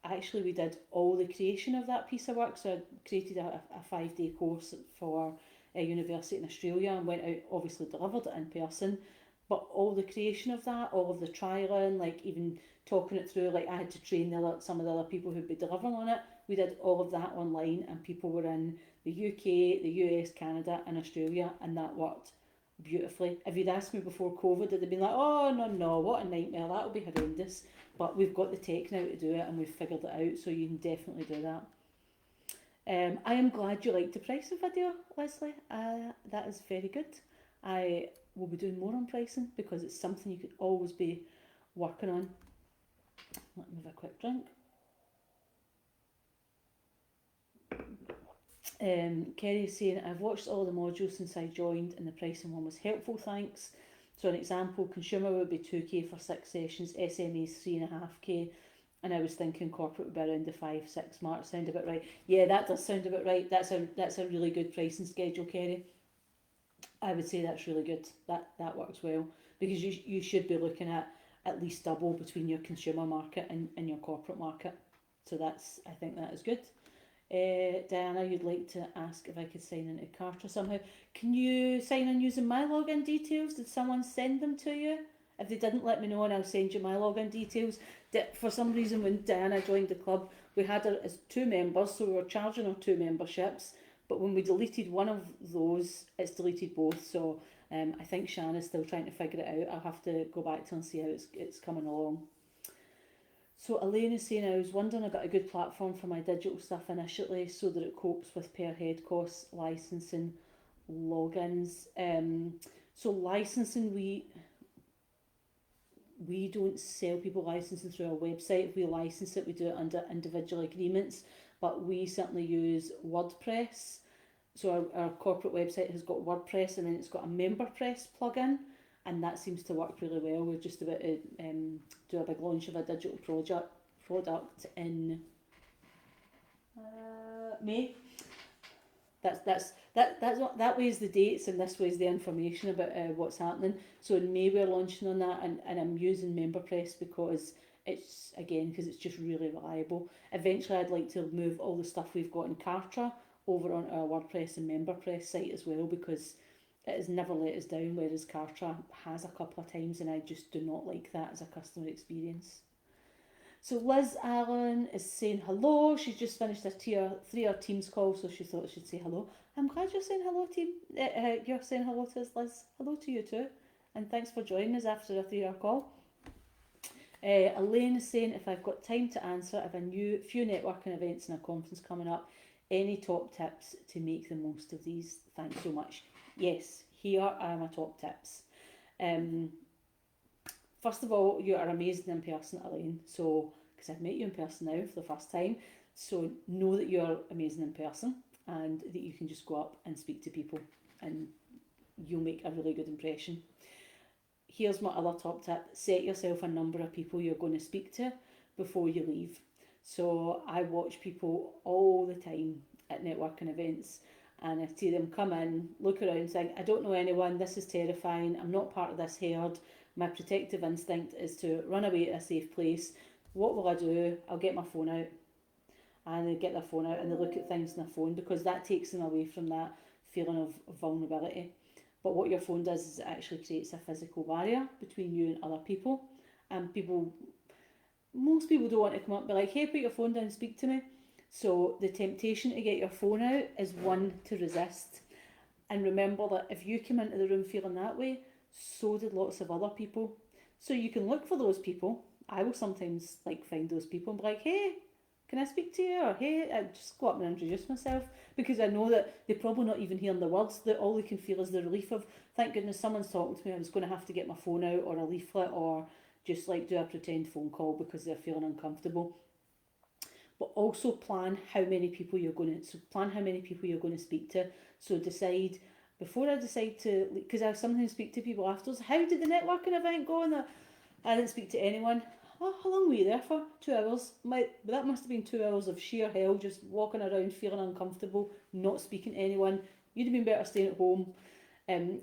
Actually, we did all the creation of that piece of work. So I created a 5-day course for a university in Australia and went out, obviously delivered it in person. But all the creation of that, all of the trialing, like even talking it through, like I had to train some of the other people who'd be delivering on it. We did all of that online and people were in the UK, the US, Canada and Australia, and that worked beautifully. If you'd asked me before COVID, I'd have been like, oh no, what a nightmare, that'll be horrendous. But we've got the tech now to do it and we've figured it out, so you can definitely do that. I am glad you liked the pricing video, Leslie. That is very good. I will be doing more on pricing because it's something you could always be working on. Let me have a quick drink. Kerry's saying, I've watched all the modules since I joined and the pricing one was helpful, thanks. So an example, consumer would be 2k for 6 sessions, SME's 3.5k, and I was thinking corporate would be around the 5-6 mark. Sound about right? Yeah, that does sound about right. That's a really good pricing schedule, Kerry. I would say that's really good. That works well because you should be looking at least double between your consumer market and your corporate market. So I think that is good. Diana, you'd like to ask if I could sign into Kartra somehow. Can you sign in using my login details? Did someone send them to you? If they didn't, let me know and I'll send you my login details. For some reason, when Diana joined the club, we had her as 2 members, so we were charging her 2 memberships. But when we deleted one of those, it's deleted both. So I think Shanna's still trying to figure it out. I'll have to go back to her and see how it's coming along. So Elaine is saying, I was wondering about a good platform for my digital stuff initially so that it copes with per head costs, licensing, logins. So licensing, we don't sell people licensing through our website. If we license it, we do it under individual agreements, but we certainly use WordPress. So our corporate website has got WordPress and then it's got a MemberPress plugin, and that seems to work really well. We're just about to do a big launch of a digital product in May. That way's the dates and this way's the information about what's happening. So in May we're launching on that, and I'm using MemberPress because it's just really reliable. Eventually I'd like to move all the stuff we've got in Kartra over on our WordPress and MemberPress site as well, because it has never let us down, whereas Kartra has a couple of times, and I just do not like that as a customer experience. So Liz Allen is saying hello. She's just finished a tier 3 Teams call, so she thought she'd say hello. I'm glad you're saying hello to you're saying hello to us, Liz. Hello to you too, and thanks for joining us after a 3-hour call. Elaine is saying, if I've got time to answer, I've a few networking events and a conference coming up. Any top tips to make the most of these? Thanks so much. Yes, here are my top tips. First of all, you are amazing in person, Elaine. So, because I've met you in person now for the first time, so know that you're amazing in person and that you can just go up and speak to people and you'll make a really good impression. Here's my other top tip. Set yourself a number of people you're going to speak to before you leave. So I watch people all the time at networking events, and I see them come in, look around saying, I don't know anyone, this is terrifying, I'm not part of this herd, my protective instinct is to run away to a safe place. What will I do? I'll get my phone out. And they get their phone out and they look at things on their phone, because that takes them away from that feeling of vulnerability. But what your phone does is it actually creates a physical barrier between you and other people. And people, most people don't want to come up and be like, hey, put your phone down and speak to me. So the temptation to get your phone out is one to resist. And remember that if you come into the room feeling that way, so did lots of other people. So you can look for those people. I will sometimes like find those people and be like, hey, can I speak to you? Or hey, I just go up and introduce myself, because I know that they're probably not even hearing the words, that all they can feel is the relief of, thank goodness someone's talking to me. I was going to have to get my phone out or a leaflet or just like do a pretend phone call because they're feeling uncomfortable. But also plan how many people you're going to, so plan how many people you're going to speak to. So decide before I decide to, because I sometimes speak to people afterwards, how did the networking event go? And I didn't speak to anyone. Oh, how long were you there for? 2 hours. That must have been 2 hours of sheer hell, just walking around feeling uncomfortable, not speaking to anyone. You'd have been better staying at home.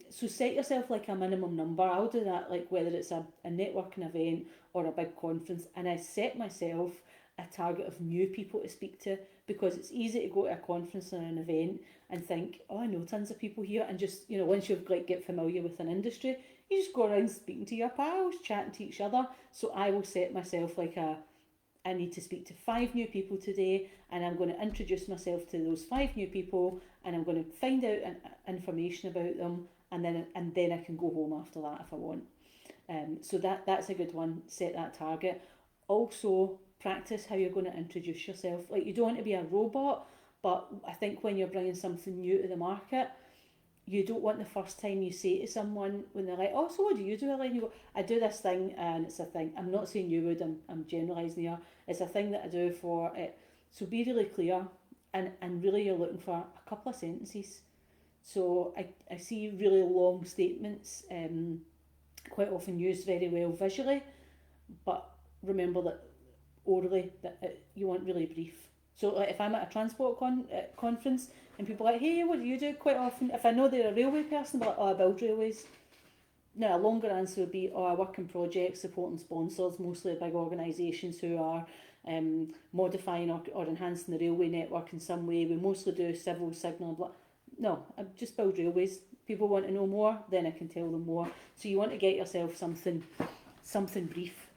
So set yourself like a minimum number. I'll do that, like whether it's a networking event or a big conference, and I set myself a target of new people to speak to, because it's easy to go to a conference or an event and think, oh, I know tons of people here, and just, once you've like get familiar with an industry, you just go around speaking to your pals, chatting to each other. So I will set myself like I need to speak to 5 new people today, and I'm going to introduce myself to those 5 new people, and I'm going to find out information about them, and then I can go home after that if I want. So that's a good one. Set that target. Also, practice how you're going to introduce yourself. Like, you don't want to be a robot, but I think when you're bringing something new to the market, you don't want the first time you say to someone when they're like, oh, so what do you do, Elaine? You go, I do this thing, and it's a thing. I'm not saying you would, I'm generalising here. It's a thing that I do for it. So be really clear, and really you're looking for a couple of sentences. So I see really long statements quite often used very well visually, but remember that orally that you want really brief. So like if I'm at a transport conference and people are like, hey, what do you do? Quite often, if I know they're a railway person, they're like, oh, I build railways. Now a longer answer would be, oh, I work in projects supporting sponsors, mostly big organisations who are modifying or enhancing the railway network in some way. We mostly do civil, signal, blah. No, I just build railways. People want to know more, then I can tell them more. So you want to get yourself something brief.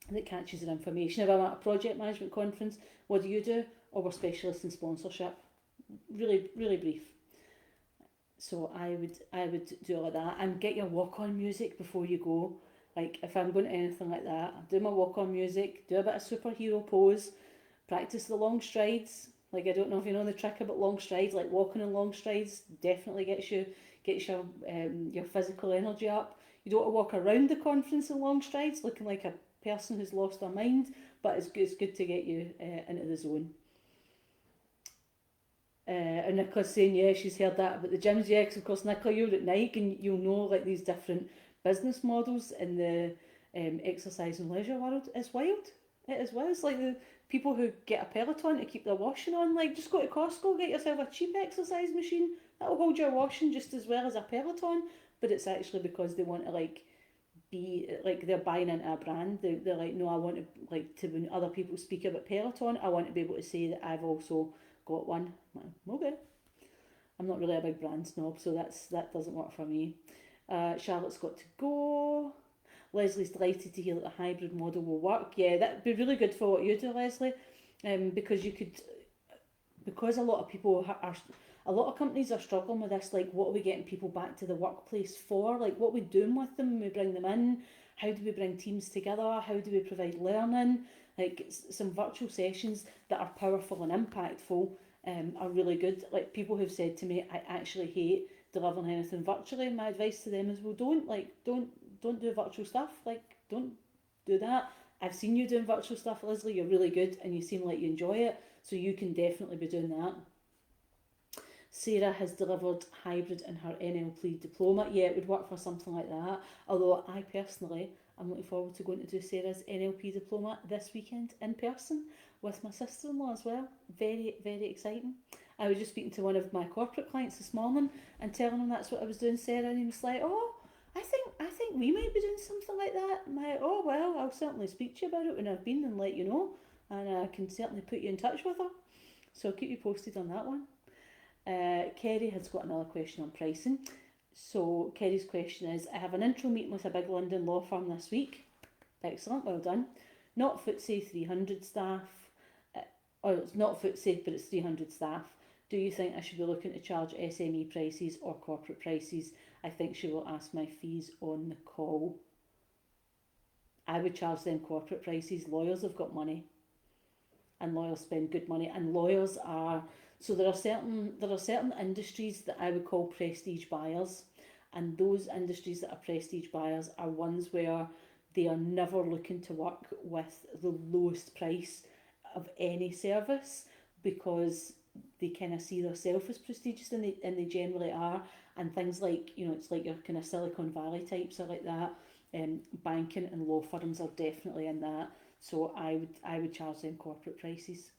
That catches their information. If I'm at a project management conference, what do you do? Or we're specialists in sponsorship. Really, really brief. So I would do all of that, and get your walk on music before you go. Like if I'm going to anything like that, I'll do my walk on music, do a bit of superhero pose, practice the long strides. Like I don't know if you know the trick about long strides, like walking in long strides definitely gets your physical energy up. You don't want to walk around the conference in long strides looking like a person who's lost their mind, but it's good to get you into the zone. And Nicola's saying, yeah, she's heard that about the gyms. Yeah, because of course, Nicola, you're at Nike, and you'll know like these different business models in the exercise and leisure world. It's wild. It is wild. It's like the people who get a Peloton to keep their washing on. Like, just go to Costco, get yourself a cheap exercise machine. That'll hold your washing just as well as a Peloton. But it's actually because they want to like be like they're buying into a brand. They're like, no, I want to like to when other people speak about Peloton, I want to be able to say that I've also got one. Okay, I'm not really a big brand snob, so that doesn't work for me. Charlotte's got to go. Leslie's delighted to hear that the hybrid model will work. Yeah, that'd be really good for what you do, Leslie, because you could, because a lot of people are, a lot of companies are struggling with this. Like, what are we getting people back to the workplace for? Like, what are we doing with them when we bring them in? How do we bring teams together? How do we provide learning? Like, some virtual sessions that are powerful and impactful are really good. Like, people who've said to me, I actually hate delivering anything virtually. My advice to them is, well, don't do virtual stuff. Like, don't do that. I've seen you doing virtual stuff, Leslie. You're really good, and you seem like you enjoy it. So you can definitely be doing that. Sarah has delivered hybrid in her NLP diploma. Yeah, it would work for something like that. Although I personally am looking forward to going to do Sarah's NLP diploma this weekend in person with my sister-in-law as well. Very, very exciting. I was just speaking to one of my corporate clients this morning and telling him that's what I was doing, Sarah, and he was like, oh, I think we might be doing something like that. I'm like, oh well, I'll certainly speak to you about it when I've been and let you know, and I can certainly put you in touch with her. So I'll keep you posted on that one. Kerry has got another question on pricing. So Kerry's question is, I have an intro meeting with a big London law firm this week. Excellent, well done. not FTSE 300 staff, or it's not FTSE, but it's 300 staff. Do you think I should be looking to charge SME prices or corporate prices? I think she will ask my fees on the call. I would charge them corporate prices. Lawyers have got money, and lawyers spend good money, and lawyers are, so there are certain industries that I would call prestige buyers, and those industries that are prestige buyers are ones where they are never looking to work with the lowest price of any service, because they kind of see themselves as prestigious, and they generally are. And things like, it's like your kind of Silicon Valley types are like that. Banking and law firms are definitely in that. So I would charge them corporate prices.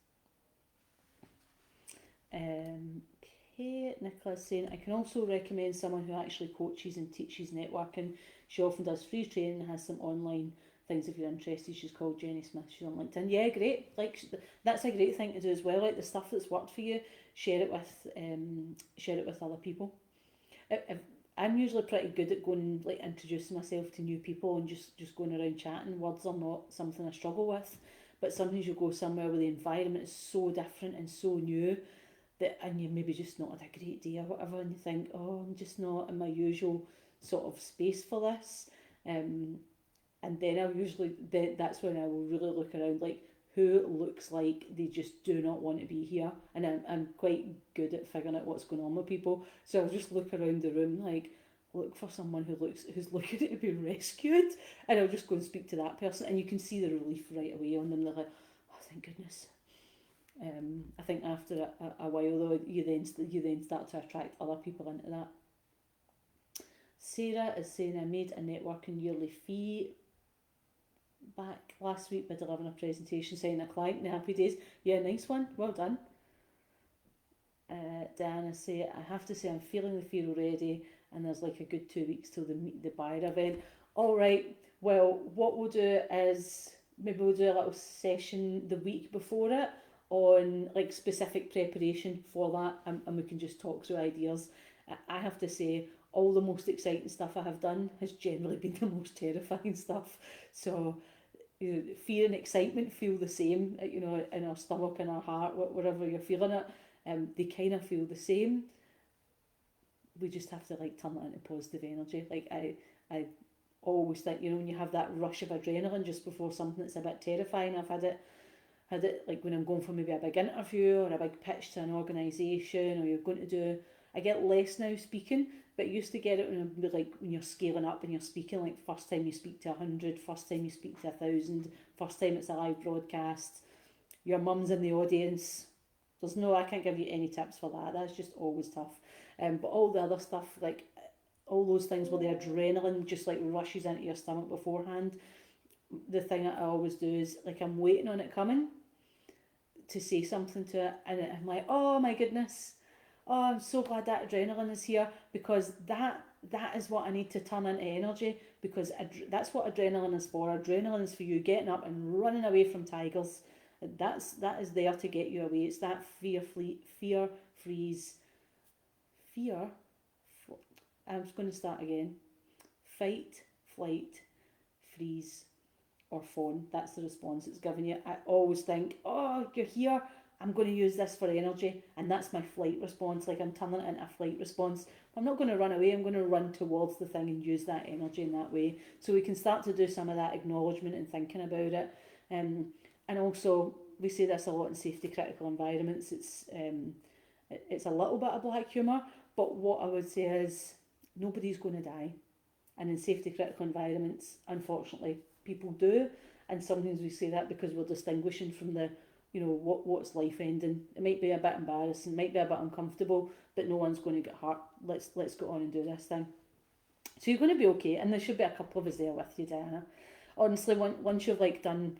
Okay, Nicola's saying, I can also recommend someone who actually coaches and teaches networking. She often does free training and has some online things if you're interested. She's called Jenny Smith. She's on LinkedIn. Yeah, great. Like, that's a great thing to do as well. Like, the stuff that's worked for you, share it with other people. If, I'm usually pretty good at going, like, introducing myself to new people and just going around chatting. Words are not something I struggle with, but sometimes you go somewhere where the environment is so different and so new, that, and you maybe just not had a great day or whatever, and you think, oh, I'm just not in my usual sort of space for this. And then that's when I will really look around, like, who looks like they just do not want to be here. And I'm quite good at figuring out what's going on with people. So I'll just look around the room, like, look for someone who's looking to be rescued, and I'll just go and speak to that person, and you can see the relief right away on them. They're like, oh, thank goodness. I think after a while though, you then start to attract other people into that. Sarah is saying, I made a networking yearly fee back last week by delivering a presentation, signing a client in the happy days. Yeah, nice one, well done. Diana say, I have to say I'm feeling the fear already, and there's like a good 2 weeks till the Meet the Buyer event. All right, well, what we'll do is maybe we'll do a little session the week before it on like specific preparation for that, and we can just talk through ideas. I have to say, all the most exciting stuff I have done has generally been the most terrifying stuff. So, fear and excitement feel the same, in our stomach and our heart, wherever you're feeling it. They kind of feel the same. We just have to like turn that into positive energy. Like, I always think, when you have that rush of adrenaline just before something that's a bit terrifying. I've had it like when I'm going for maybe a big interview or a big pitch to an organisation, or you're going to do. I get less now speaking, but I used to get it when you're scaling up and you're speaking, like first time you speak to 100, first time you speak to 1,000, first time it's a live broadcast, your mum's in the audience. I can't give you any tips for that. That's just always tough. But all the other stuff, like all those things where the adrenaline just like rushes into your stomach beforehand, the thing that I always do is like I'm waiting on it coming to say something to it, and I'm like, oh my goodness, oh, I'm so glad that adrenaline is here, because that is what I need to turn into energy, because that's what adrenaline is for. Adrenaline is for you getting up and running away from tigers. That is there to get you away. It's that I'm just going to start again. Fight, flight, freeze, or fawn. That's the response it's giving you. I always think, oh, you're here, I'm going to use this for energy, and that's my flight response. Like, I'm turning it into a flight response. I'm not going to run away, I'm going to run towards the thing and use that energy in that way. So we can start to do some of that acknowledgement and thinking about it. And also, we say this a lot in safety critical environments. It's a little bit of black humour, but what I would say is nobody's going to die. And in safety critical environments, unfortunately, people do. And sometimes we say that because we're distinguishing from what's life ending. It might be a bit embarrassing, might be a bit uncomfortable, but no one's going to get hurt. Let's go on and do this thing. So you're going to be okay, and there should be a couple of us there with you, Diana. Honestly, once you've done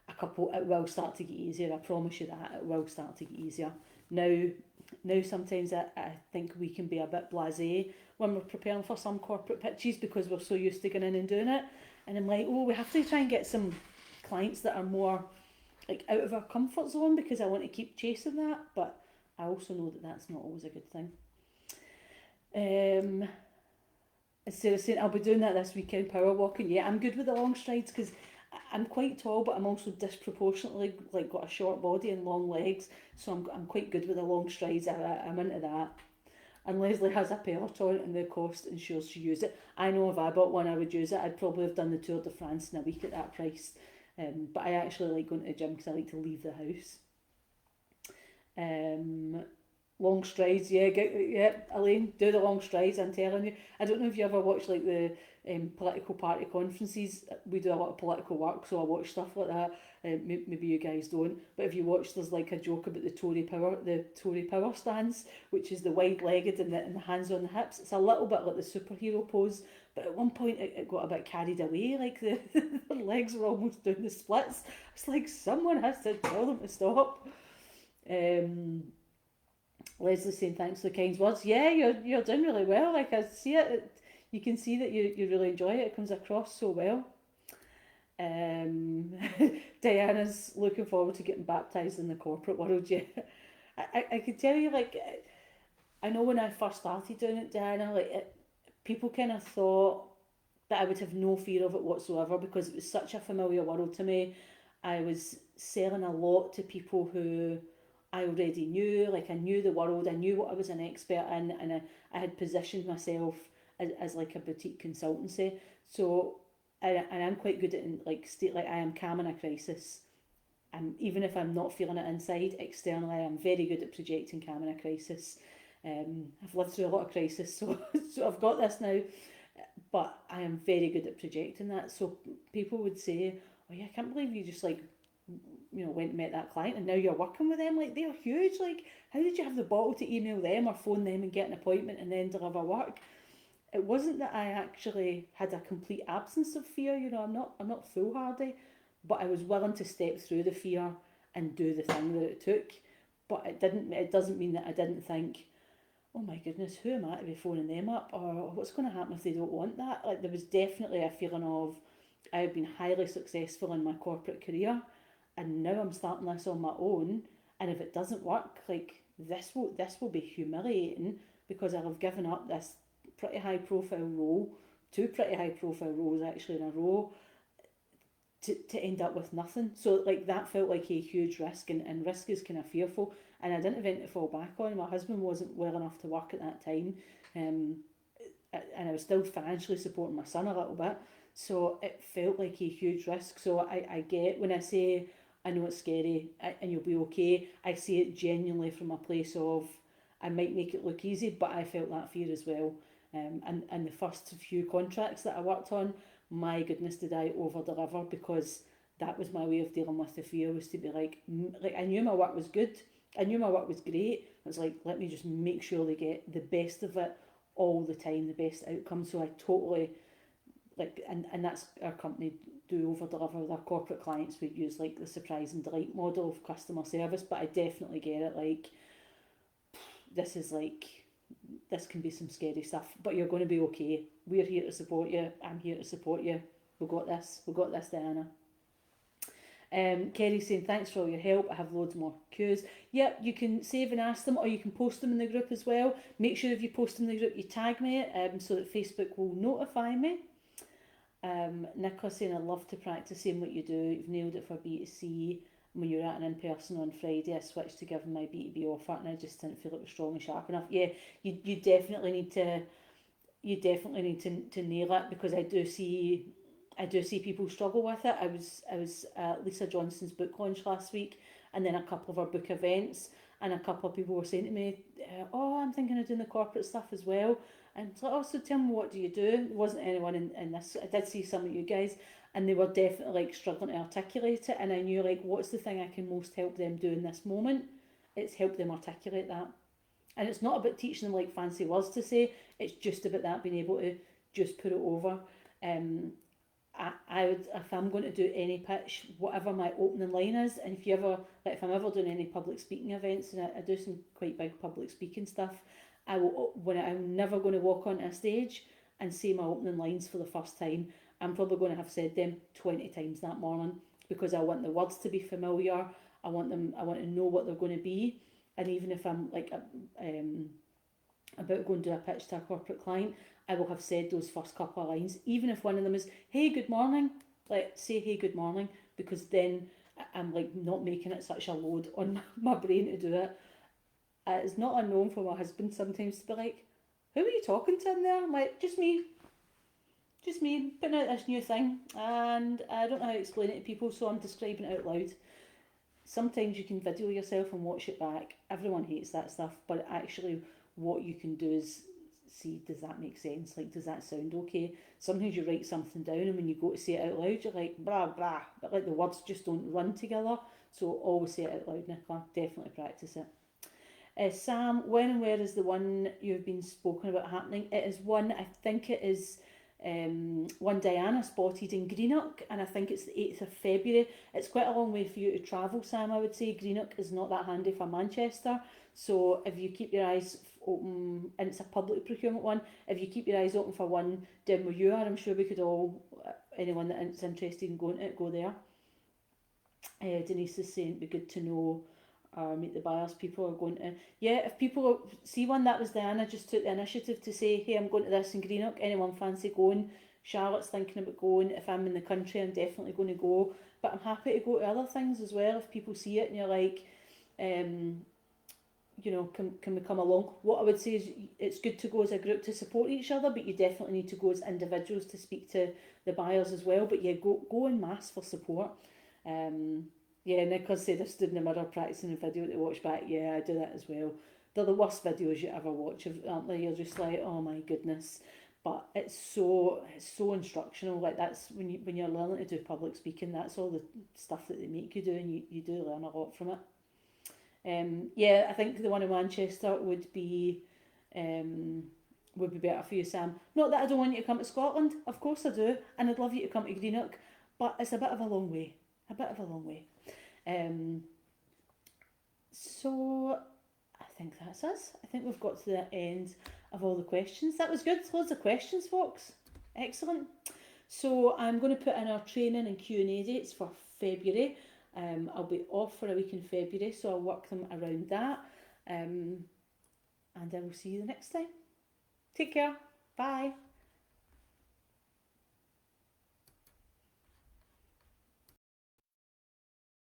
a couple, it will start to get easier. I promise you that it will start to get easier. Now sometimes I think we can be a bit blasé when we're preparing for some corporate pitches, because we're so used to going in and doing it. And I'm like, we have to try and get some clients that are more like out of our comfort zone, because I want to keep chasing that. But I also know that that's not always a good thing. As Sarah saying, I'll be doing that this weekend, power walking. Yeah, I'm good with the long strides, because I'm quite tall, but I'm also disproportionately like got a short body and long legs, so I'm quite good with the long strides. I'm into that. And Leslie has a Peloton in the cost and she use it. I know if I bought one, I would use it. I'd probably have done the Tour de France in a week at that price. But I actually like going to the gym because I like to leave the house. Um, Long strides, yeah, yeah, Elaine, do the long strides. I'm telling you. I don't know if you ever watch like the political party conferences. We do a lot of political work, so I watch stuff like that. Maybe you guys don't, but if you watch, there's like a joke about the Tory power stance, which is the wide-legged and the hands on the hips. It's a little bit like the superhero pose, but at one point it got a bit carried away. Like the legs were almost doing the splits. It's like someone has to tell them to stop. Um, Leslie saying thanks for the kind words. Yeah, you're doing really well. Like I see it, you can see that you really enjoy it. It comes across so well. Um, Diana's looking forward to getting baptised in the corporate world. Yeah, I could tell you like I know when I first started doing it, Diana, people kind of thought that I would have no fear of it whatsoever because it was such a familiar world to me. I was selling a lot to people who I already knew, like I knew the world, I knew what I was an expert in, and I had positioned myself as like a boutique consultancy. So, and I'm quite good at like state, like I am calm in a crisis. Even if I'm not feeling it inside, externally, I'm very good at projecting calm in a crisis. I've lived through a lot of crisis, so so I've got this now, but I am very good at projecting that. So people would say, "Oh yeah, I can't believe you just like went and met that client and now you're working with them. Like they're huge. Like how did you have the bottle to email them or phone them and get an appointment and then deliver work?" It wasn't that I actually had a complete absence of fear. I'm not foolhardy, but I was willing to step through the fear and do the thing that it took. But it didn't. It doesn't mean that I didn't think, oh my goodness, who am I to be phoning them up? Or what's going to happen if they don't want that? Like, there was definitely a feeling of, I've been highly successful in my corporate career, and now I'm starting this on my own. And if it doesn't work, like, this will be humiliating because I'll have given up this pretty high profile role, two pretty high profile roles actually in a row, to end up with nothing. So like that felt like a huge risk, and risk is kind of fearful. And I didn't have anything to fall back on. My husband wasn't well enough to work at that time, um, and I was still financially supporting my son a little bit. So it felt like a huge risk. So I get when I say I know it's scary and you'll be okay. I say it genuinely from a place of I might make it look easy, but I felt that fear as well. And the first few contracts that I worked on, my goodness, did I over deliver because that was my way of dealing with the fear, was to be like I knew my work was good, I knew my work was great. It was like, let me just make sure they get the best of it all the time, the best outcome. So I totally like, and that's our company do over deliver with our corporate clients. We use like the surprise and delight model of customer service, but I definitely get it. Like this is like this can be some scary stuff, but you're going to be okay. We're here to support you. I'm here to support you. We've got this. We've got this, Diana. Kerry's saying, thanks for all your help. I have loads more queues. Yep, you can save and ask them, or you can post them in the group as well. Make sure if you post in the group, you tag me so that Facebook will notify me. Nicola saying, I love to practice saying what you do. You've nailed it for B2C. When you're at an in-person on Friday, I switched to giving my B2B offer and I just didn't feel it was strong and sharp enough. Yeah, you definitely need to nail it, because I do see people struggle with it. I was at Lisa Johnson's book launch last week, and then a couple of our book events, and a couple of people were saying to me, "Oh, I'm thinking of doing the corporate stuff as well." And it's like, "Oh, so tell me, what do you do?" There wasn't anyone in this. I did see some of you guys, and they were definitely like struggling to articulate it. And I knew like, what's the thing I can most help them do in this moment? It's help them articulate that. And it's not about teaching them like fancy words to say. It's just about that being able to just put it over. Um, I would, if I'm going to do any pitch, whatever my opening line is, and if you ever, like if I'm ever doing any public speaking events, and I do some quite big public speaking stuff, I'm never going to walk onto a stage and say my opening lines for the first time. I'm probably going to have said them 20 times that morning, because I want the words to be familiar. I want to know what they're going to be. And even if I'm like about going to do a pitch to a corporate client, I will have said those first couple of lines, even if one of them is, "Hey, good morning." like say hey good morning, because then I'm like not making it such a load on my brain to do it. It's not unknown for my husband sometimes to be like, who are you talking to in there? I'm like, just me putting out this new thing, and I don't know how to explain it to people, so I'm describing it out loud. Sometimes you can video yourself and watch it back. Everyone hates that stuff, but actually, what you can do is see, does that make sense? Like, does that sound okay? Sometimes you write something down, and when you go to say it out loud, you're like, blah, blah, but like the words just don't run together. So always say it out loud, Nicola. Definitely practice it. Sam, when and where is the one you've been spoken about happening? It is one, I think it is one Diana spotted in Greenock, and I think it's the 8th of February. It's quite a long way for you to travel, Sam, I would say. Greenock is not that handy for Manchester, so if you keep your eyes open, and it's a public procurement one, if you keep your eyes open for one down where you are, I'm sure we could all, anyone that's interested in going to it, go there. Denise is saying it'd be good to know meet the buyers. People are going to, yeah, if people see one, that was Diana just took the initiative to say, hey, I'm going to this in Greenock, anyone fancy going? Charlotte's thinking about going. If I'm in the country, I'm definitely going to go, but I'm happy to go to other things as well if people see it and you're like, um, can we come along? What I would say is it's good to go as a group to support each other, but you definitely need to go as individuals to speak to the buyers as well. But yeah, go en masse for support. Um, yeah, Nicholas said I stood in the mirror practicing a video to watch back. Yeah, I do that as well. They're the worst videos you ever watch, aren't they? You're just like, oh my goodness. But it's so instructional. Like that's when you're learning to do public speaking, that's all the stuff that they make you do, and you do learn a lot from it. Yeah, I think the one in Manchester um, would be better for you, Sam. Not that I don't want you to come to Scotland, of course I do, and I'd love you to come to Greenock, but it's a bit of a long way, a bit of a long way. Um, so I think that's us. I think we've got to the end of all the questions. That was good. Loads of questions, folks. Excellent. So I'm going to put in our training and Q&A dates for February. I'll be off for a week in February, so I'll work them around that. And I will see you the next time. Take care. Bye.